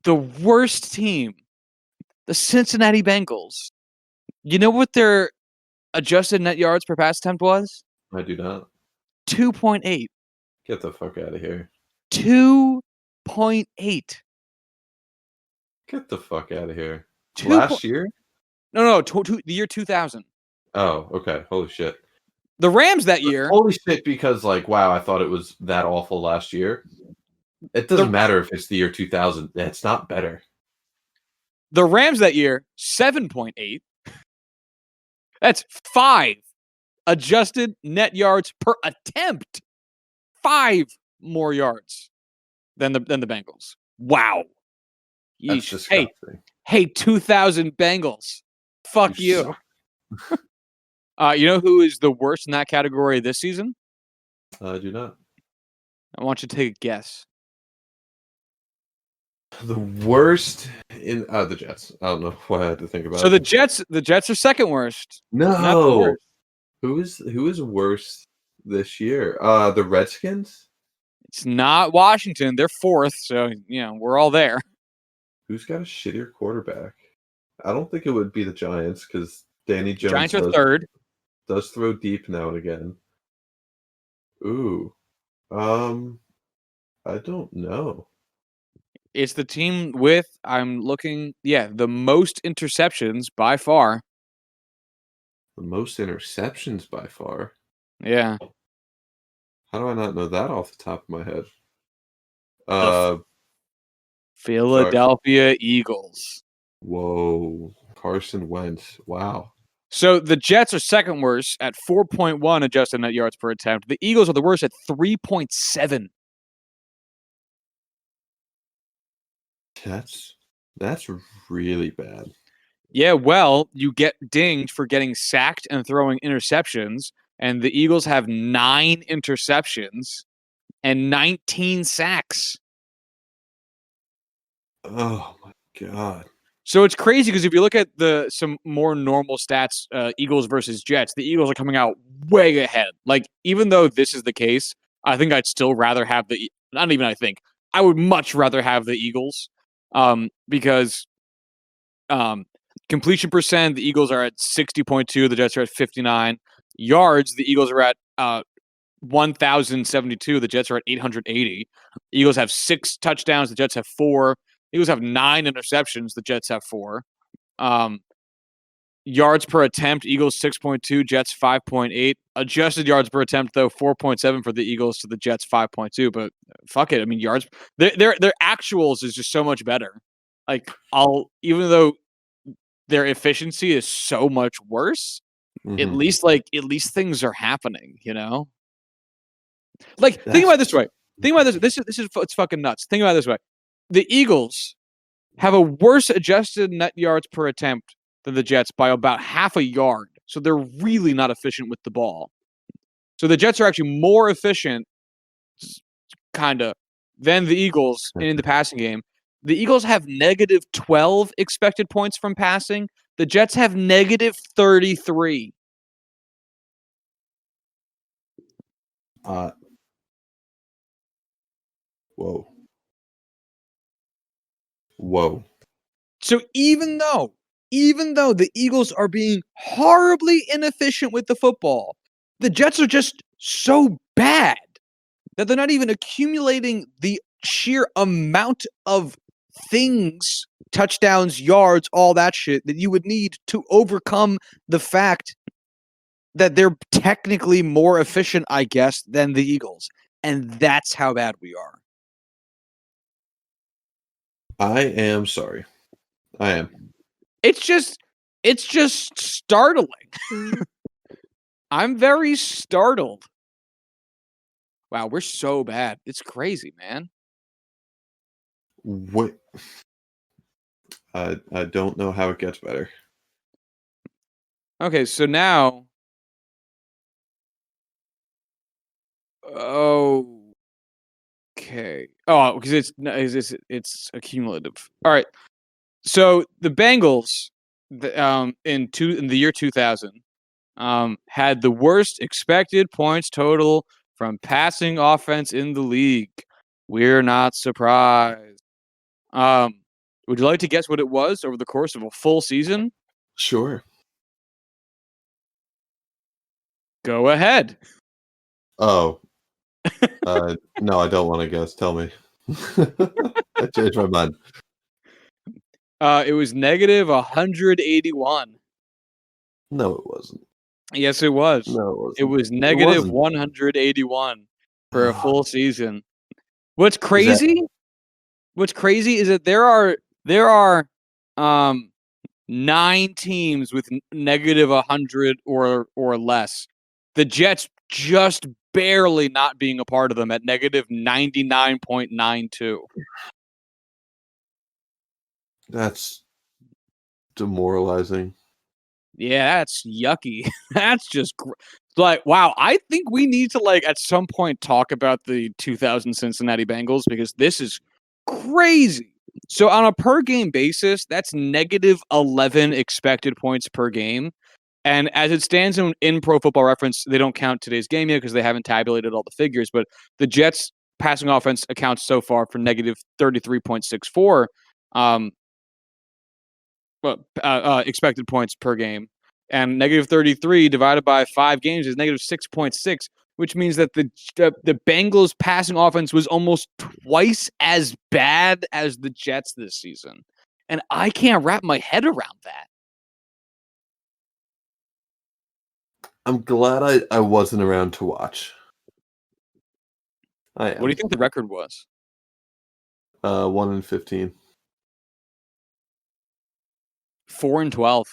The worst team, the Cincinnati Bengals. You know what their adjusted net yards per pass attempt was? I do not. 2.8. Get the fuck out of here. 2.8. Get the fuck out of here. 2 Last year? No, the year 2000. Oh, okay. Holy shit. The Rams that year, Holy shit, because like, wow, I thought it was that awful last year. It doesn't the matter if it's the year 2000. It's not better. the Rams that year, 7.8. That's 5 adjusted net yards per attempt. 5 more yards than the Bengals. Wow. That's Yeesh. disgusting. Hey, 2000 Bengals. Fuck you. suck. You know who is the worst in that category this season? I do not. I want you to take a guess. The worst in the Jets. I don't know why I had to think about So it. the Jets are second worst. Not the No. worst. Who is worse this year? The Redskins? It's not Washington. They're fourth, so we're all there. Who's got a shittier quarterback? I don't think it would be the Giants because Danny Jones Giants are third. does throw deep now and again. Ooh. I don't know. It's the team with the most interceptions by far. The most interceptions by far. Yeah. How do I not know that off the top of my head? The Sorry. Philadelphia Eagles. Whoa. Carson Wentz. Wow. So the Jets are second worst at 4.1 adjusted net yards per attempt. The Eagles are the worst at 3.7. That's really bad. Yeah, well, you get dinged for getting sacked and throwing interceptions, and the Eagles have 9 interceptions and 19 sacks. Oh my god. So it's crazy because if you look at some more normal stats, Eagles versus Jets, the Eagles are coming out way ahead. Like, even though this is the case, I think I'd still rather have not even I think, I would much rather have the Eagles, because completion percent, the Eagles are at 60.2, the Jets are at 59. Yards, the Eagles are at 1,072, the Jets are at 880. Eagles have 6 touchdowns, the Jets have 4. Eagles have 9 interceptions, the Jets have 4. Yards per attempt, Eagles 6.2, Jets 5.8. Adjusted yards per attempt, though, 4.7 for the Eagles to the Jets 5.2. But fuck it, I mean, yards, their actuals is just so much better. Like, even though their efficiency is so much worse, at least things are happening, you know? Like, think about it this way. Think about this. This is it's fucking nuts. Think about it this way. The Eagles have a worse adjusted net yards per attempt than the Jets by about half a yard. So they're really not efficient with the ball. So the Jets are actually more efficient, kind of, than the Eagles in the passing game. The Eagles have negative 12 expected points from passing. The Jets have negative 33. Whoa. So even though the Eagles are being horribly inefficient with the football, the Jets are just so bad that they're not even accumulating the sheer amount of things, touchdowns, yards, all that shit that you would need to overcome the fact that they're technically more efficient, I guess, than the Eagles. And that's how bad we are. I am sorry. I am. It's just startling. I'm very startled. Wow, we're so bad. It's crazy, man. What? I don't know how it gets better. Okay, so now. Okay. Oh, because it's accumulative. All right. So the Bengals, in the year 2000, had the worst expected points total from passing offense in the league. We're not surprised. Would you like to guess what it was over the course of a full season? Sure. Go ahead. Oh. No, I don't want to guess. Tell me. I changed my mind. It was negative 181. No, it wasn't. Yes, it was. No, it wasn't. It was It negative wasn't. 181 for a full season. What's Is that crazy? What's crazy is that there are 9 teams with negative 100 or less. The Jets just barely not being a part of them at negative 99.92. that's demoralizing. Yeah, that's yucky. That's just like, wow. I think we need to, like, at some point talk about the 2000 Cincinnati Bengals because this is crazy. So on a per game basis, that's negative 11 expected points per game. And as it stands in Pro Football Reference, they don't count today's game yet because they haven't tabulated all the figures. But the Jets' passing offense accounts so far for negative 33.64 expected points per game. And negative 33 divided by 5 games is negative 6.6, which means that the Bengals' passing offense was almost twice as bad as the Jets this season. And I can't wrap my head around that. I'm glad I wasn't around to watch. I am. What do you think the record was? 1-15. 4-12.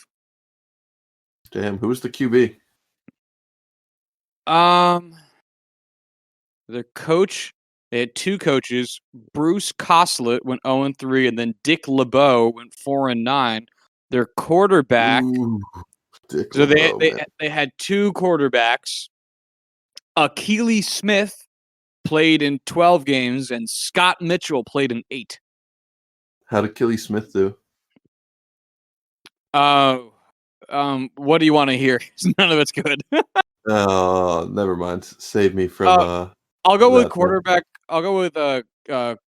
Damn, who's the QB? Their coach, they had 2 coaches. Bruce Coslett went 0-3, and then Dick LeBeau went 4-9. Their quarterback. Ooh, Dick So LeBeau, they had 2 quarterbacks. Akili Smith played in 12 games, and Scott Mitchell played in 8. How did Kelly Smith do? Oh, what do you want to hear? None of it's good. Oh, never mind. Save me from uh, I'll go with that then. quarterback. I'll go with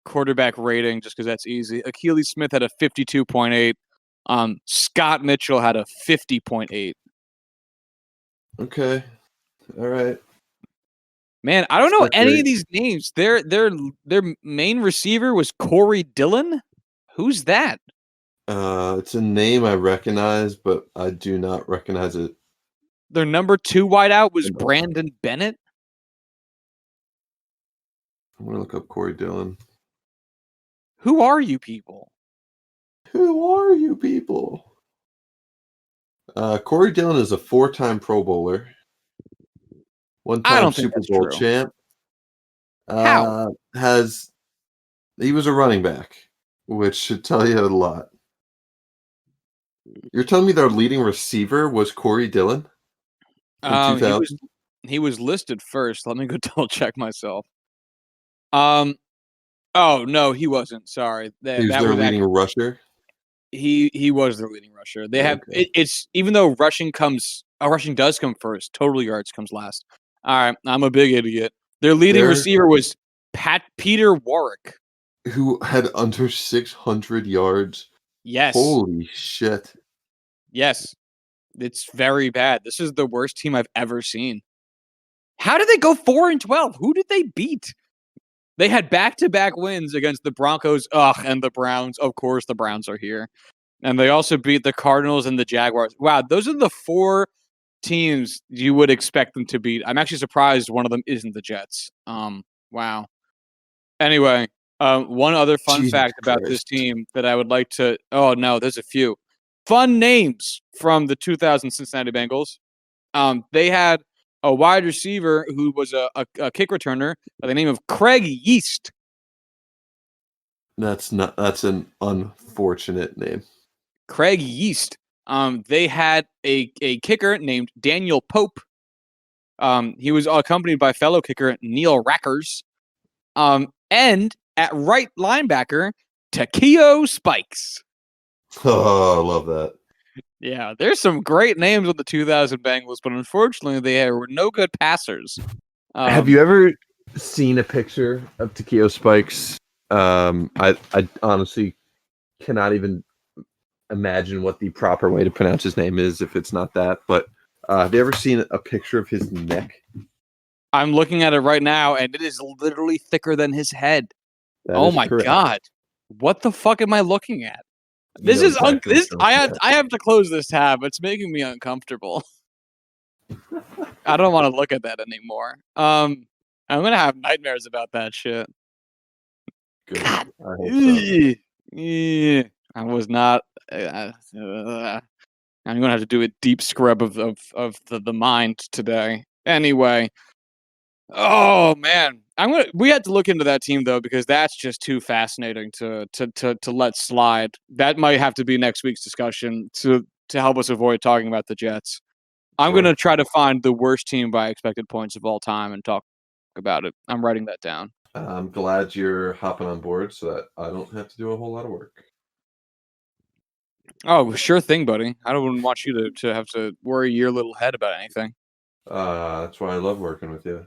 quarterback rating just because that's easy. Akili Smith had a 52.8. Scott Mitchell had a 50.8. Okay. All right. Man, I don't It's know not any great. of these names. Their main receiver was Corey Dillon. Who's that? It's a name I recognize, but I do not recognize it Their number 2 wideout was at all. Brandon Bennett. I'm gonna look up Corey Dillon. Who are you people? Who are you people? Corey Dillon is a 4-time Pro Bowler, I one-time don't think Super that's Bowl true. champ. How? Has he was a running back, which should tell you a lot. You're telling me their leading receiver was Corey Dillon in Um, he was 2000? he was listed first. Let me go double check myself. Um, oh no, he wasn't. Sorry, He that was that their was leading actually rusher. he was their leading rusher. They have Okay. it's even though rushing does come first. Total yards comes last. All right, I'm a big idiot. Their leading There, receiver was Peter Warwick. who had under 600 yards. Yes, Holy shit. yes, it's very bad. This is the worst team I've ever seen. How did they go 4-12? Who did they beat? They had back-to-back wins against the Broncos, and the Browns. Of course, the Browns are here. And they also beat the Cardinals and the Jaguars. Wow, those are the 4 teams you would expect them to beat. I'm actually surprised one of them isn't the Jets. Wow. Anyway, one other fun Jesus fact about this Christ. team that I would like to oh, no, there's a few. Fun names from the 2000 Cincinnati Bengals. They had a wide receiver who was a kick returner by the name of Craig Yeast. That's an unfortunate name. Craig Yeast. They had a kicker named Daniel Pope. He was accompanied by fellow kicker Neil Rackers. And at right linebacker, Takeo Spikes. Oh, I love that. Yeah, there's some great names on the 2000 Bengals, but unfortunately, they were no good passers. Have you ever seen a picture of Takeo Spikes? I honestly cannot even imagine what the proper way to pronounce his name is if it's not that. But have you ever seen a picture of his neck? I'm looking at it right now, and it is literally thicker than his head. That Oh is my correct. god, what the fuck am I looking at? You This know is exactly what you're looking at. I have to close this tab. It's making me uncomfortable. I don't want to look at that anymore. I'm gonna have nightmares about that shit. Good. God, I hope so. ugh, I was not. I'm gonna have to do a deep scrub of the mind today. Anyway, oh man, We had to look into that team though because that's just too fascinating to let slide. That might have to be next week's discussion to help us avoid talking about the Jets. I'm Sure. gonna try to find the worst team by expected points of all time and talk about it. I'm writing that down. I'm glad you're hopping on board so that I don't have to do a whole lot of work. Oh, sure thing, buddy. I don't want you to have to worry your little head about anything. That's why I love working with you.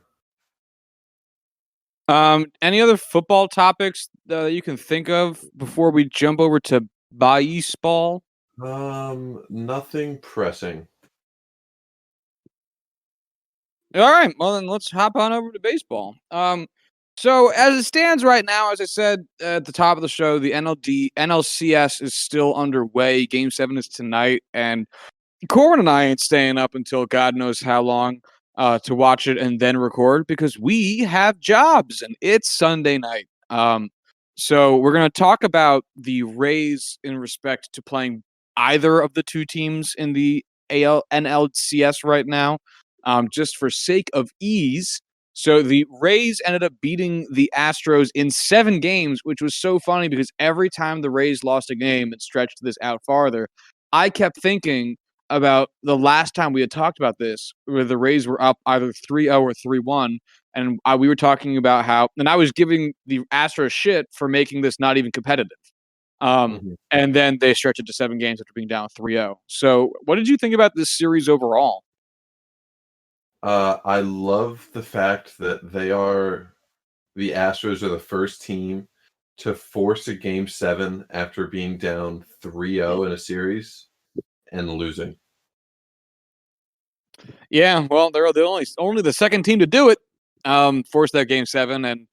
Any other football topics that you can think of before we jump over to baseball? Nothing pressing. All right, well then let's hop on over to baseball. So as it stands right now, as I said at the top of the show, the NLCS is still underway. Game 7 is tonight, and Corwin and I ain't staying up until God knows how long to watch it and then record because we have jobs and it's Sunday night. So we're going to talk about the Rays in respect to playing either of the two teams in the NLCS right now, just for sake of ease. So the Rays ended up beating the Astros in 7 games, which was so funny because every time the Rays lost a game and stretched this out farther, I kept thinking about the last time we had talked about this, where the Rays were up either 3-0 or 3-1, and we were talking about how, and I was giving the Astros shit for making this not even competitive. Mhm. And then they stretch it to 7 games after being down 3-0. So, what did you think about this series overall? I love the fact that the Astros are the first team to force a game 7 after being down 3-0 in a series and losing. Yeah, well, they're the only the second team to do it. Force that game 7, and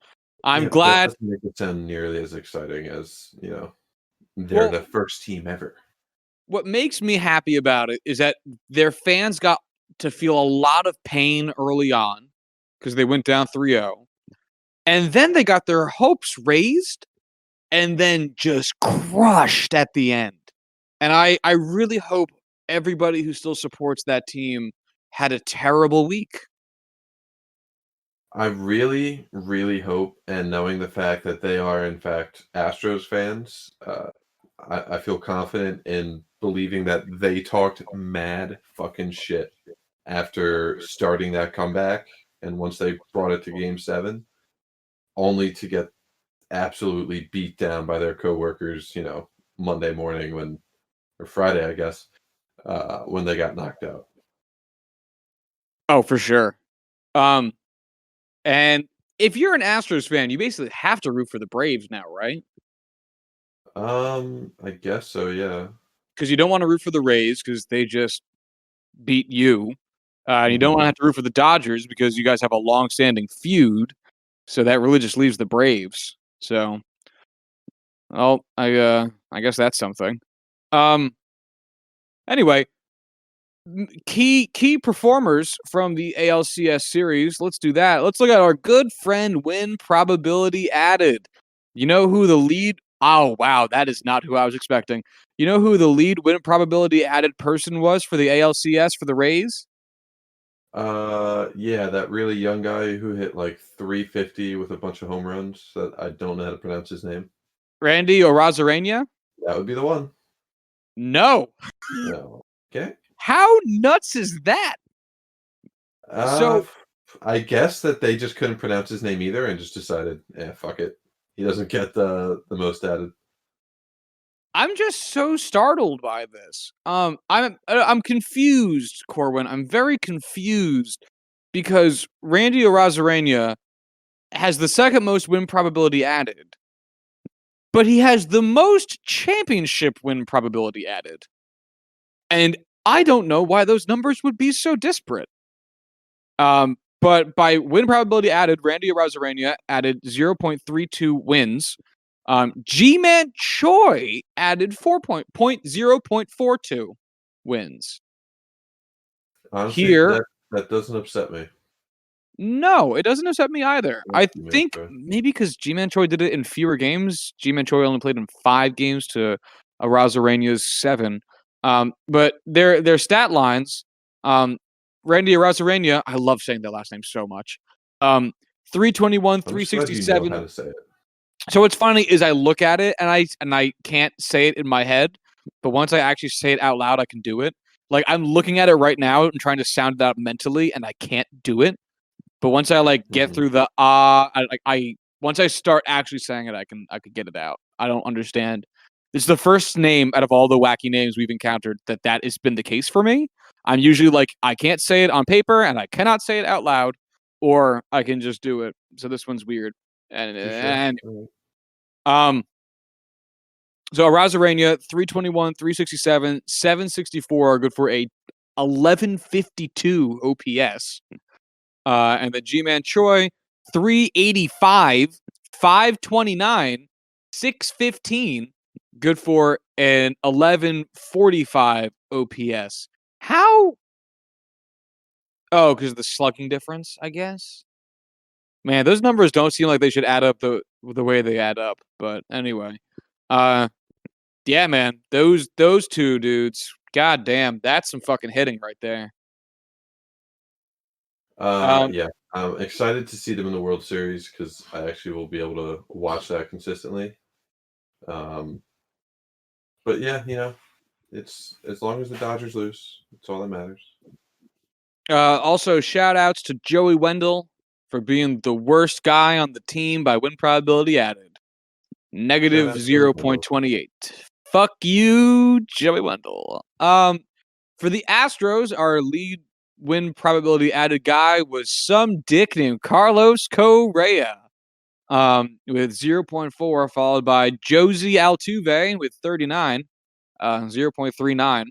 I'm Yeah, but that glad. doesn't make it sound nearly as exciting as, they're Well, the first team ever. what makes me happy about it is that their fans got to feel a lot of pain early on because they went down 3-0, and then they got their hopes raised and then just crushed at the end. And I really hope everybody who still supports that team had a terrible week. I really, really hope, and knowing the fact that they are, in fact, Astros fans, I feel confident in believing that they talked mad fucking shit after starting that comeback, and once they brought it to game 7, only to get absolutely beat down by their coworkers, Monday morning or Friday, I guess, when they got knocked out. Oh, for sure. Um, and if you're an Astros fan, you basically have to root for the Braves now, right? I guess so, yeah. Because you don't want to root for the Rays because they just beat you. And you don't Mhm. want to have to root for the Dodgers because you guys have a long-standing feud. So that really just leaves the Braves. So, well, I guess that's something. Um, anyway, key performers from the ALCS series. Let's do that. Let's look at our good friend win probability added. You know who the lead? Oh wow, that is not who I was expecting. You know who the lead win probability added person was for the ALCS for the Rays? Yeah, that really young guy who hit like 350 with a bunch of home runs that I don't know how to pronounce his name. Randy Orozarena? That would be the one. No. No. Okay. How nuts is that? Uh, So f- I guess that they just couldn't pronounce his name either and just decided, yeah, fuck it. He doesn't get the most added. I'm just so startled by this. I'm confused, Corwin. I'm very confused because Randy Arozarena has the second most win probability added, but he has the most championship win probability added. And I don't know why those numbers would be so disparate. But by win probability added, Randy Arozarena added 0.32 wins. G-Man Choi added 0.42 wins. Honestly, Here, that doesn't upset me. no, it doesn't upset me either. Thank I you, man, think Troy. maybe because G-Man Choi did it in fewer games. G-Man Choi only played in 5 games to Arazarena's 7. But their stat lines, um, Randy Arazarena, I love saying that last name so much. 321, I'm just glad you know how 367. to say it. So what's funny is I look at it and I can't say it in my head, but once I actually say it out loud, I can do it. Like I'm looking at it right now and trying to sound it out mentally, and I can't do it. But once I like get Mhm. through the I once I start actually saying it, I could get it out. I don't understand. It's the first name out of all the wacky names we've encountered that has been the case for me. I'm usually like I can't say it on paper and I cannot say it out loud, or I can just do it. So this one's weird. Touche. And Alright. um, so Arazarena 321, 367, 764 are good for a 1152 OPS. And the G-Man Choi, 385, 529, 615, good for an 1145 OPS. How? Oh, because of the slugging difference, I guess. Man, those numbers don't seem like they should add up the way they add up. But anyway, uh, yeah, man, those two dudes, god damn, that's some fucking hitting right there. Um, Yeah, I'm excited to see them in the World Series because I actually will be able to watch that consistently. Um, but yeah, it's as long as the Dodgers lose, it's all that matters. Also, shout outs to Joey Wendell for being the worst guy on the team by win probability added. Shout negative out Joey Wendell. 0.28. Fuck you, Joey Wendell. For the Astros, our lead win probability added guy was some dick named Carlos Correa. With 0.4, followed by Josie Altuve with 39, 0.39.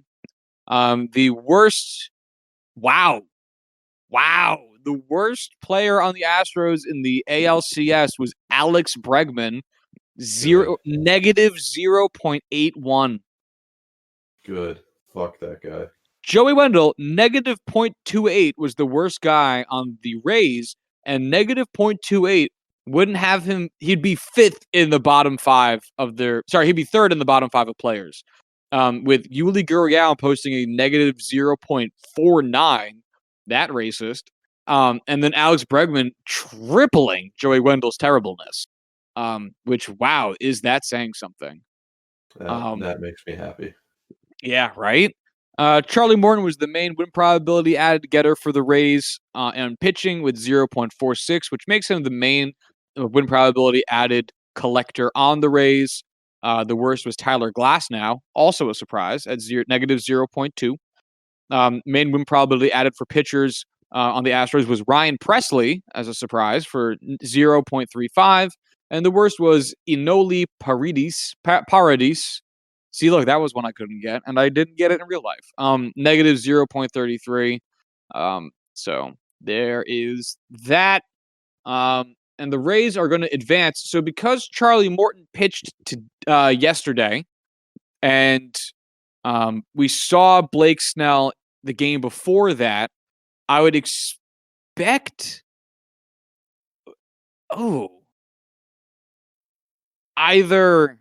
The worst, wow, the worst player on the Astros in the ALCS was Alex Bregman, negative 0.81. Good. Fuck that guy. Joey Wendell, negative 0.28 was the worst guy on the Rays, and negative 0.28 wouldn't have him. He'd be fifth in the bottom five of their. Sorry, he'd be third in the bottom five of players. With Yuli Gurriel posting a negative 0.49, that racist. And then Alex Bregman tripling Joey Wendell's terribleness. Which, wow, is that saying something? That makes me happy. Yeah, right? Charlie Morton was the main win probability added getter for the Rays and pitching with 0.46, which makes him the main win probability added collector on the Rays. The worst was Tyler Glasnow, also a surprise, at negative 0.2. Main win probability added for pitchers on the Astros was Ryan Presley, as a surprise, for 0.35. And the worst was Inoli Paradis. See, look, that was one I couldn't get, and I didn't get it in real life. Negative 0.33. So there is that. And the Rays are going to advance. So because Charlie Morton pitched to yesterday, and we saw Blake Snell the game before that, I would expect. Oh, either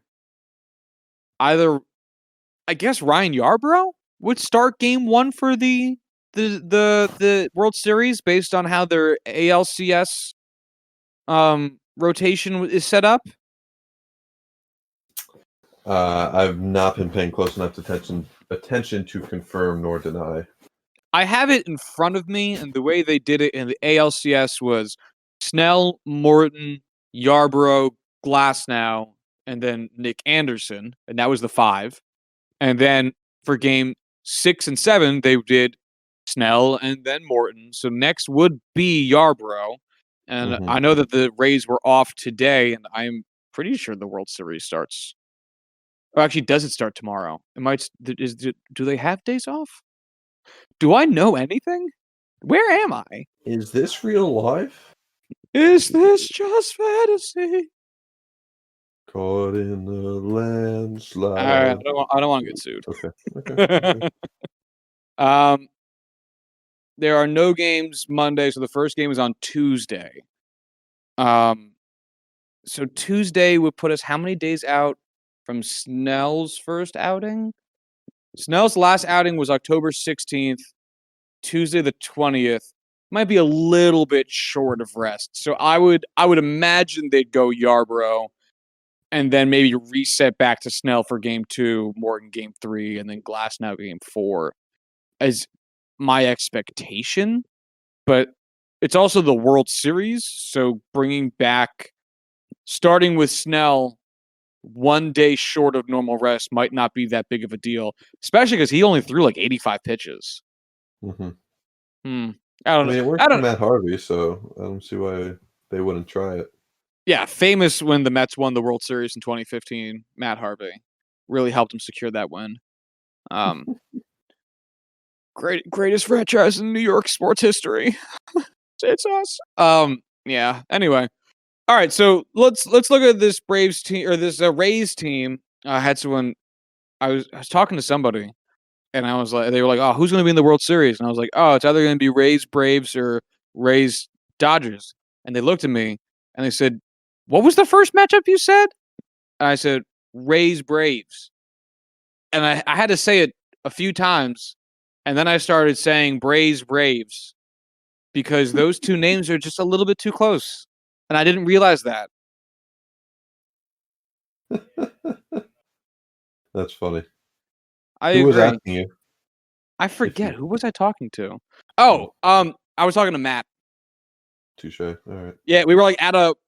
I guess Ryan Yarbrough would start game one for the World Series based on how their ALCS rotation is set up. I've not been paying close enough attention to confirm nor deny. I have it in front of me, and the way they did it in the ALCS was Snell, Morton, Yarbrough, Glasnow, and then Nick Anderson, and that was the 5. And then for game 6 and 7, they did Snell and then Morton. So next would be Yarbrough. And I know that the Rays were off today, and I'm pretty sure the World Series starts. Or actually, does it start tomorrow? It might. Do they have days off? Do I know anything? Where am I? Is this real life? Is this just fantasy? Caught in the landslide. I don't want to get sued. Okay. There are no games Monday, so the first game is on Tuesday. So Tuesday would put us how many days out from Snell's first outing? Snell's last outing was October 16th, Tuesday the 20th. Might be a little bit short of rest. So I would imagine they'd go Yarbrough and then maybe reset back to Snell for game 2, Morton game 3, and then Glasnow game 4 as my expectation. But it's also the World Series, so bringing back, starting with Snell 1 day short of normal rest might not be that big of a deal, especially because he only threw like 85 pitches. I don't know. It worked for Matt Harvey, so I don't see why they wouldn't try it. Yeah, famous when the Mets won the World Series in 2015. Matt Harvey really helped him secure that win. Greatest franchise in New York sports history. It's us. Yeah. Anyway, all right. So let's look at this Braves team or this Rays team. I had someone. I was talking to somebody, and I was like, they were like, "Oh, who's going to be in the World Series?" And I was like, "Oh, it's either going to be Rays Braves or Rays Dodgers." And they looked at me and they said, "What was the first matchup you said?" And I said, "Rays Braves." And I had to say it a few times, and then I started saying Braves because those two names are just a little bit too close, and I didn't realize that. That's funny. I Who was agree. asking you? I forget who was I talking to. Oh, I was talking to Matt. Touche. All right. Yeah, we were like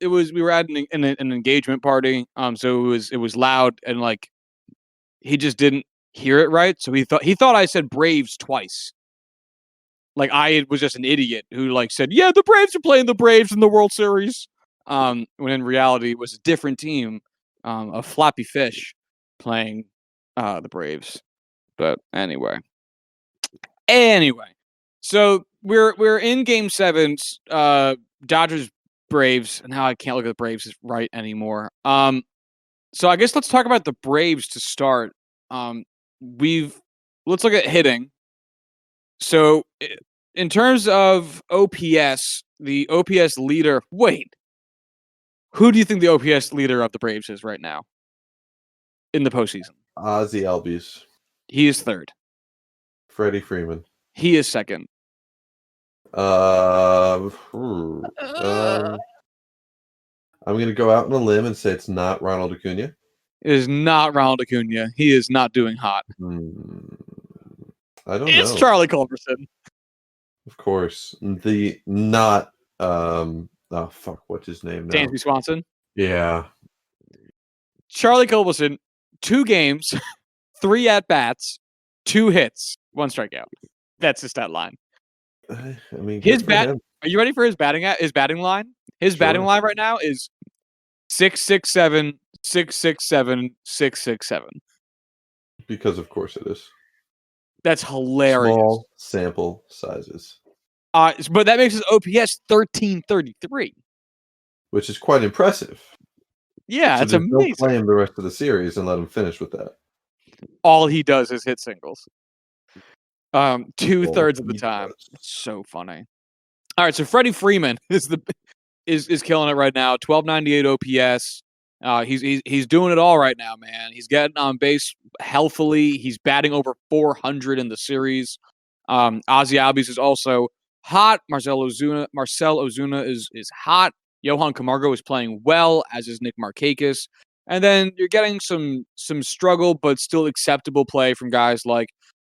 we were at an engagement party. So it was loud and like he just didn't hear it right. So he thought I said Braves twice. Like I was just an idiot who like said, yeah, the Braves are playing the Braves in the World Series. When in reality it was a different team, a Flappy Fish playing the Braves. But anyway. So we're in game 7, Dodgers Braves. Now I can't look at the Braves right anymore. So I guess let's talk about the Braves to start. Let's look at hitting. So in terms of OPS, the OPS leader. Wait, who do you think the OPS leader of the Braves is right now in the postseason? Ozzy Albies. He is third. Freddie Freeman. He is second. I'm going to go out on a limb and say it's not Ronald Acuna. It is not Ronald Acuna. He is not doing hot. I don't know. It's Charlie Culberson. Of course. The not what's his name now? Dansby Swanson. Yeah. Charlie Culberson, 2 games, 3 at-bats, 2 hits, 1 strikeout. That's his stat line. I mean, his bat. Are you ready for his batting line? His batting line right now is 667, 667, 667. Because of course it is. That's hilarious. Small sample sizes. But that makes his OPS 1333, which is quite impressive. Yeah, so it's amazing. Don't play him the rest of the series and let him finish with that. All he does is hit singles. 2/3 of the time. It's so funny. All right, so Freddie Freeman is killing it right now. 1298 OPS. He's doing it all right now, man. He's getting on base healthily. He's batting over 400 in the series. Ozzy Albies is also hot. Marcell Ozuna is hot. Johan Camargo is playing well, as is Nick Markakis. And then you're getting some struggle, but still acceptable play from guys like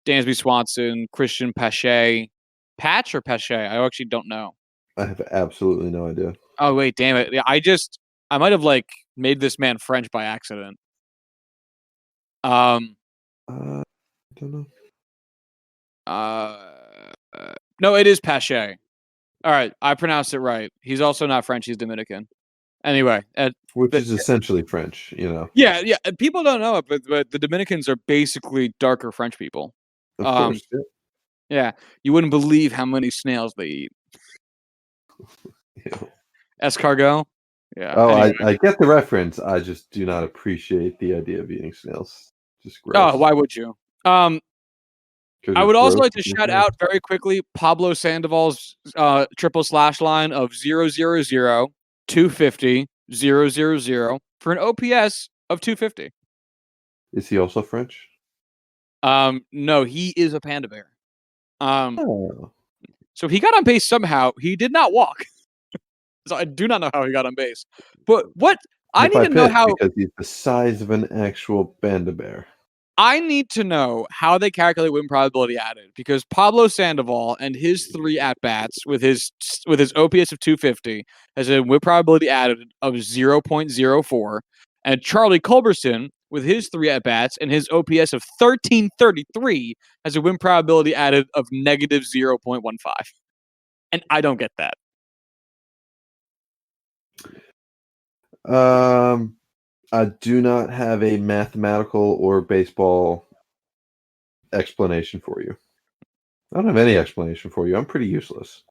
Dansby Swanson, Christian Pache. Patch or Pache? I actually don't know. I have absolutely no idea. Oh, wait, damn it. I might have like made this man French by accident. I don't know. No, it is Pache. All right, I pronounced it right. He's also not French. He's Dominican. Anyway. Which is essentially French, you know. Yeah. People don't know it, but the Dominicans are basically darker French people. Of course. Yeah. You wouldn't believe how many snails they eat. Escargot? Yeah. Oh, anyway. I get the reference. I just do not appreciate the idea of eating snails. Just gross. Oh, why would you? I would also like to shout out very quickly Pablo Sandoval's triple slash line of 000, 250, 000 for an OPS of 250. Is he also French? No, he is a panda bear. So he got on base somehow. He did not walk. So I do not know how he got on base. But what I need to know how, because he's the size of an actual panda bear. I need to know how they calculate win probability added, because Pablo Sandoval and his 3 at-bats with his OPS of 250 has a win probability added of 0.04, and Charlie Culberson with his 3 at-bats and his OPS of 1333 has a win probability added of negative 0.15. And I don't get that. I do not have a mathematical or baseball explanation for you. I don't have any explanation for you. I'm pretty useless.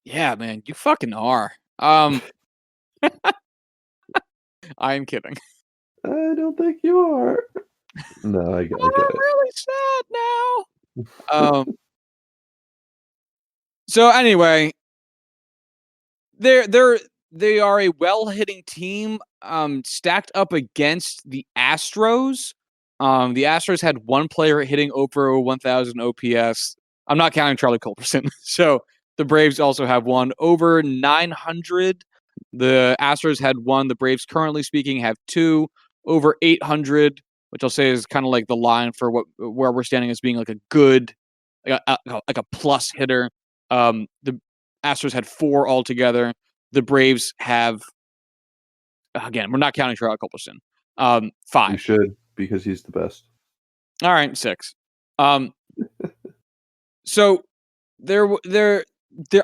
Yeah, man, you fucking are. I am kidding. I don't think you are. No, I get it. I'm really sad now. So anyway, they are a well-hitting team, stacked up against the Astros. The Astros had 1 player hitting over 1,000 OPS. I'm not counting Charlie Culberson. So the Braves also have 1 over 900. The Astros had 1. The Braves, currently speaking, have 2 over 800, which I'll say is kind of like the line for where we're standing as being like a good, like a plus hitter. The Astros had 4 altogether. The Braves have, again, we're not counting Charlotte Culberson. 5. You should, because he's the best. All right, 6. Um, so there,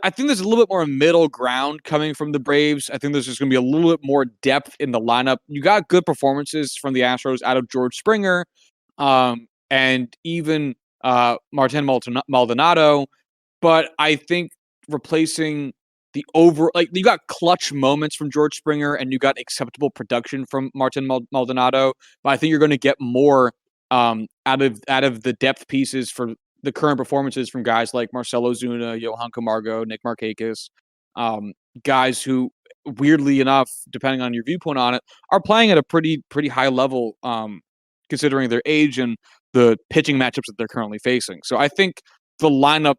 I think there's a little bit more middle ground coming from the Braves. I think there's just going to be a little bit more depth in the lineup. You got good performances from the Astros out of George Springer, and even Martin Maldonado. But I think replacing you got clutch moments from George Springer and you got acceptable production from Martin Maldonado. But I think you're going to get more out of the depth pieces for the current performances from guys like Marcelo Zuna, Johan Camargo, Nick Markakis, guys who, weirdly enough, depending on your viewpoint on it, are playing at a pretty high level, considering their age and the pitching matchups that they're currently facing. So I think the lineup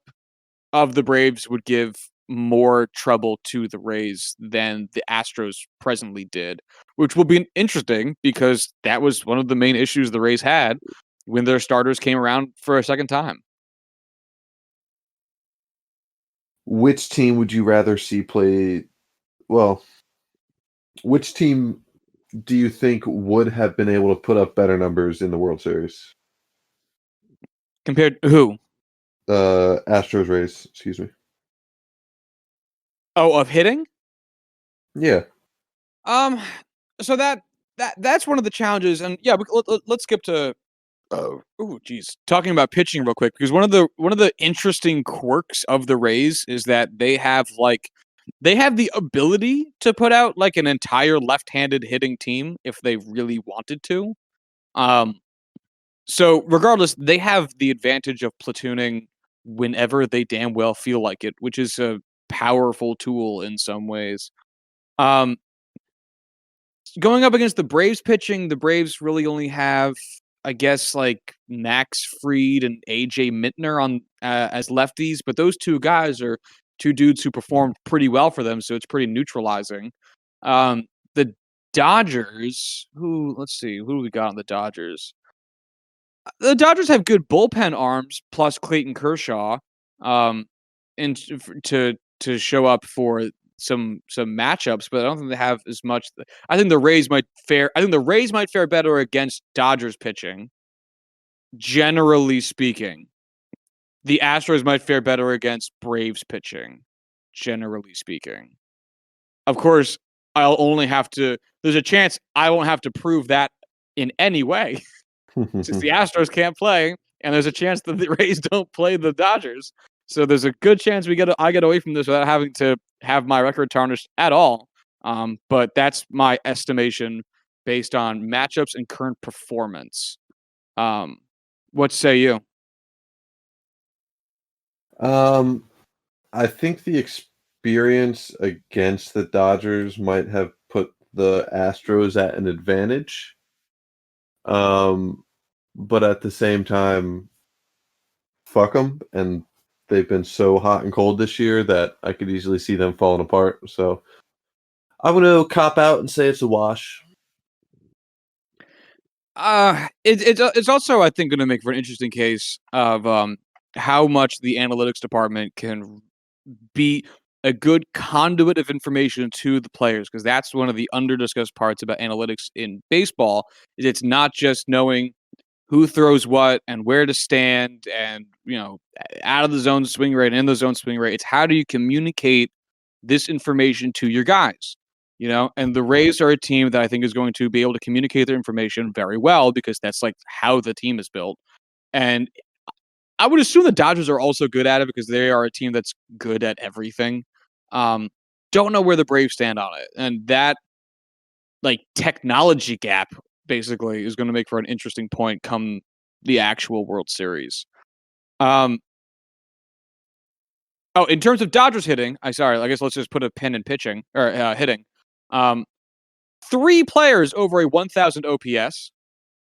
of the Braves would give more trouble to the Rays than the Astros presently did, which will be interesting because that was one of the main issues the Rays had when their starters came around for a second time. Which team would you rather see play? Well, which team do you think would have been able to put up better numbers in the World Series? Compared to who? Astros Rays, excuse me. Oh, of hitting? Yeah. Um, so that's one of the challenges, and yeah, let's skip to. Oh, geez. Talking about pitching real quick, because one of the interesting quirks of the Rays is that they have the ability to put out like an entire left-handed hitting team if they really wanted to. Um, so regardless, they have the advantage of platooning whenever they damn well feel like it, which is a powerful tool in some ways. Um, Going up against the Braves pitching, the Braves really only have, I guess, like Max Fried and AJ Mintner on as lefties, but those two guys are two dudes who performed pretty well for them, so it's pretty neutralizing. The Dodgers, let's see, who do we got on the Dodgers? The Dodgers have good bullpen arms plus Clayton Kershaw, um, and to show up for some matchups, but I don't think they have as much. I think the Rays might fare. I think the Rays might fare better against Dodgers pitching, generally speaking. The Astros might fare better against Braves pitching, generally speaking. Of course, I'll only have to. There's a chance I won't have to prove that in any way, since the Astros can't play, and there's a chance that the Rays don't play the Dodgers. So there's a good chance I get away from this without having to have my record tarnished at all. But that's my estimation based on matchups and current performance. Um, what say you? Um, I think the experience against the Dodgers might have put the Astros at an advantage. Um, but at the same time, fuck them, and they've been so hot and cold this year that I could easily see them falling apart. So I'm gonna cop out and say it's a wash. It's also, I think, going to make for an interesting case of how much the analytics department can be a good conduit of information to the players, because that's one of the under-discussed parts about analytics in baseball. Is it's not just knowing who throws what and where to stand and, out of the zone swing rate and in the zone swing rate. It's how do you communicate this information to your guys? And the Rays are a team that I think is going to be able to communicate their information very well because that's like how the team is built. And I would assume the Dodgers are also good at it because they are a team that's good at everything. Um, don't know where the Braves stand on it. And that technology gap basically is going to make for an interesting point come the actual World Series. Um, in terms of Dodgers hitting, I guess let's just put a pin in pitching or hitting. Um, 3 players over a 1,000 OPS,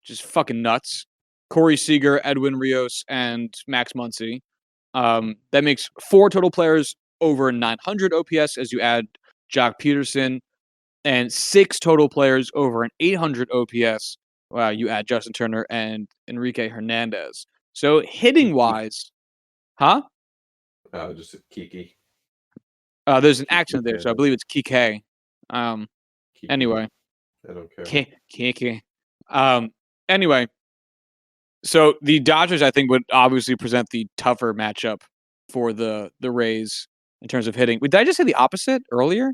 which is fucking nuts. Corey Seager, Edwin Rios, and Max Muncy. That makes 4 total players over 900 OPS as you add Jock Peterson, and 6 total players over an 800 OPS. Wow, you add Justin Turner and Enrique Hernandez. So hitting wise, huh? Just a Kiki. There's an accent there, so I believe it's Kike. Anyway, I don't care. Kike. Anyway, so the Dodgers, I think, would obviously present the tougher matchup for the Rays in terms of hitting. Did I just say the opposite earlier?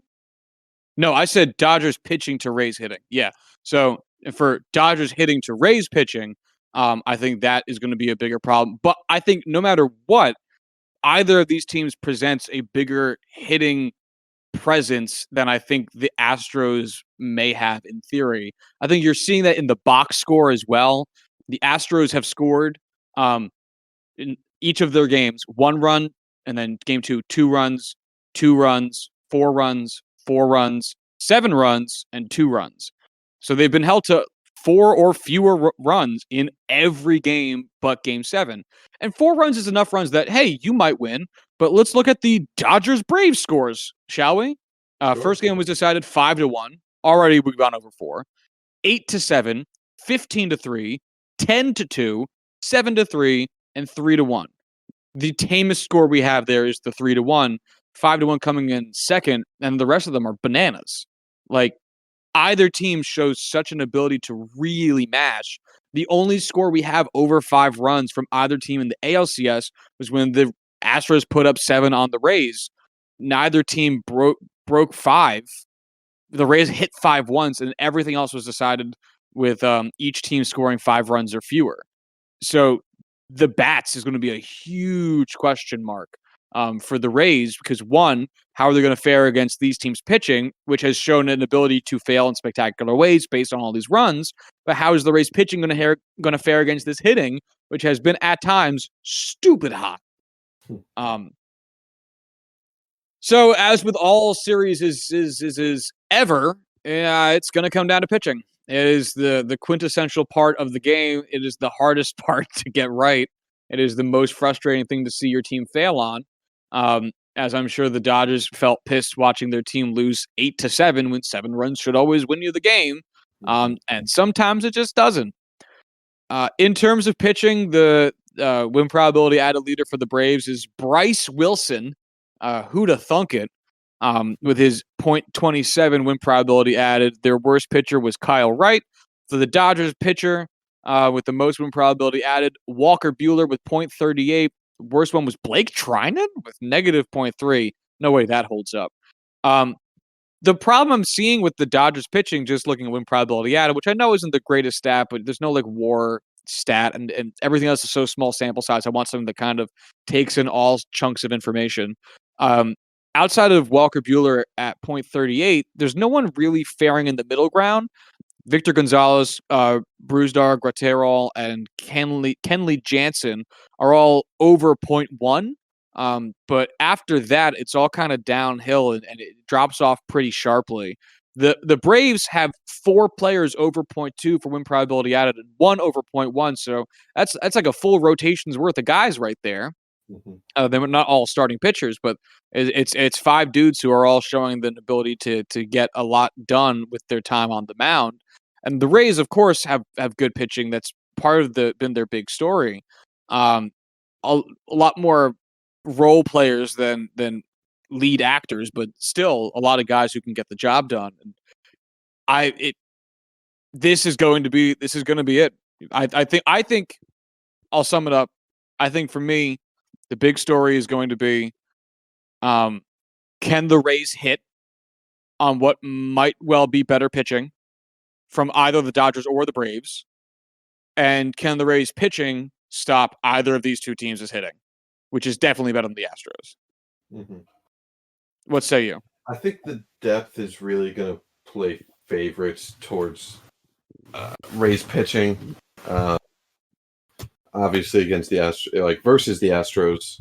No, I said Dodgers pitching to Rays hitting. Yeah. So for Dodgers hitting to Rays pitching, I think that is going to be a bigger problem. But I think no matter what, either of these teams presents a bigger hitting presence than I think the Astros may have in theory. I think you're seeing that in the box score as well. The Astros have scored in each of their games 1 run, and then game 2, 2 runs, 2 runs, 4 runs, 4 runs, 7 runs, and 2 runs. So they've been held to 4 or fewer runs in every game but game 7. And 4 runs is enough runs that, hey, you might win. But let's look at the Dodgers Braves scores, shall we? Sure. First game was decided 5-1. Already we've gone over 4. 8-7, 15-3, 10-2, 7-3, and 3-1. The tamest score we have there is the 3-1, 5-1 coming in second, and the rest of them are bananas. Like, either team shows such an ability to really match. The only score we have over 5 runs from either team in the ALCS was when the Astros put up 7 on the Rays. Neither team broke 5. The Rays hit 5 once, and everything else was decided with each team scoring 5 runs or fewer. So the bats is going to be a huge question mark for the Rays because, one, how are they going to fare against these teams pitching, which has shown an ability to fail in spectacular ways based on all these runs, but how is the Rays pitching going to fare against this hitting, which has been at times stupid hot? So as with all series is ever, it's going to come down to pitching. It is the quintessential part of the game. It is the hardest part to get right. It is the most frustrating thing to see your team fail on. As I'm sure the Dodgers felt pissed watching their team lose 8-7 when 7 runs should always win you the game. And sometimes it just doesn't. In terms of pitching, the win probability added leader for the Braves is Bryce Wilson. Who'da thunk it? With his .27 win probability added. Their worst pitcher was Kyle Wright. For the Dodgers pitcher with the most win probability added, Walker Buehler with .38. Worst one was Blake Trinan with negative .3. No way that holds up. The problem I'm seeing with the Dodgers pitching, just looking at win probability added, which I know isn't the greatest stat, but there's no like WAR stat, and everything else is so small sample size. I want something that kind of takes in all chunks of information. Outside of Walker Buehler at .38, there's no one really faring in the middle ground. Victor Gonzalez, Brusdar, Gratterol, and Kenley Jansen are all over .1. But after that, it's all kind of downhill and it drops off pretty sharply. The Braves have 4 players over .2 for win probability added and 1 over .1. So that's like a full rotation's worth of guys right there. They were not all starting pitchers, but it's 5 dudes who are all showing the ability to get a lot done with their time on the mound. And the Rays, of course, have good pitching. That's part of been their big story. A lot more role players than lead actors, but still a lot of guys who can get the job done. And this is going to be it. I think I'll sum it up. I think for me, the big story is going to be, can the Rays hit on what might well be better pitching from either the Dodgers or the Braves? And can the Rays pitching stop either of these two teams as hitting, which is definitely better than the Astros. What say you? I think the depth is really going to play favorites towards Rays pitching. Obviously against the Astros, versus the Astros.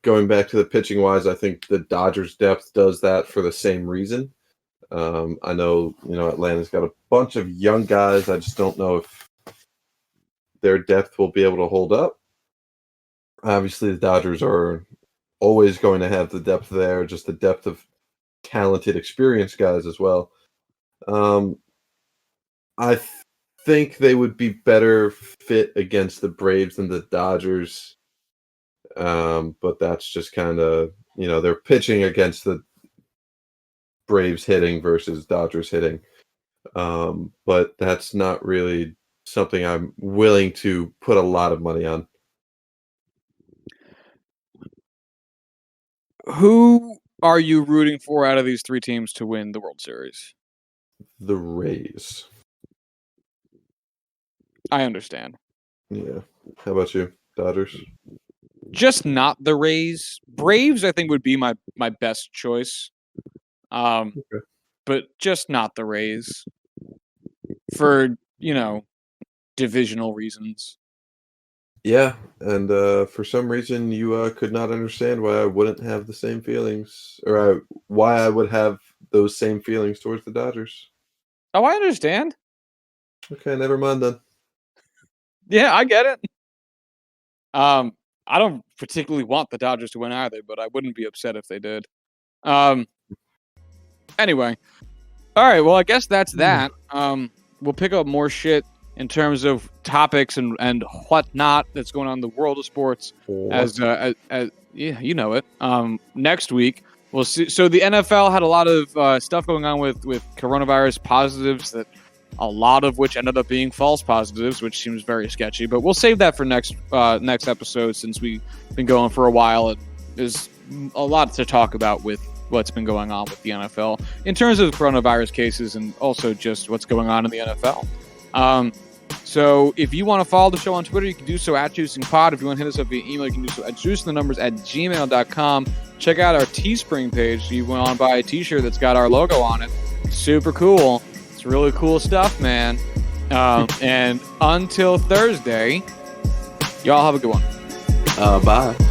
Going back to the pitching wise, I think the Dodgers depth does that for the same reason. I know, Atlanta's got a bunch of young guys. I just don't know if their depth will be able to hold up. Obviously, the Dodgers are always going to have the depth there, just the depth of talented, experienced guys as well. I think they would be better fit against the Braves than the Dodgers. But that's just kind of, they're pitching against the Braves hitting versus Dodgers hitting. But that's not really something I'm willing to put a lot of money on. Who are you rooting for out of these three teams to win the World Series? The Rays. I understand. Yeah. How about you? Dodgers? Just not the Rays. Braves, I think, would be my best choice. Okay. But just not the Rays. For, divisional reasons. Yeah, and for some reason you could not understand why I wouldn't have the same feelings, or why I would have those same feelings towards the Dodgers. Oh, I understand. Okay, never mind then. Yeah, I get it. I don't particularly want the Dodgers to win either, but I wouldn't be upset if they did. Anyway. All right, well, I guess that's that. We'll pick up more shit in terms of topics and whatnot that's going on in the world of sports as yeah, you know it. Next week we'll see. So the NFL had a lot of stuff going on with coronavirus positives, that a lot of which ended up being false positives, which seems very sketchy. But we'll save that for next episode, since we've been going for a while. There's a lot to talk about with what's been going on with the NFL in terms of coronavirus cases, and also just what's going on in the NFL. So if you want to follow the show on Twitter, you can do so at JuicingPod. If you want to hit us up via email, you can do so at juicingthenumbers@gmail.com. Check out our Teespring page if you want to buy a t-shirt that's got our logo on it. Super cool. It's really cool stuff, man. And until Thursday, y'all have a good one. Bye.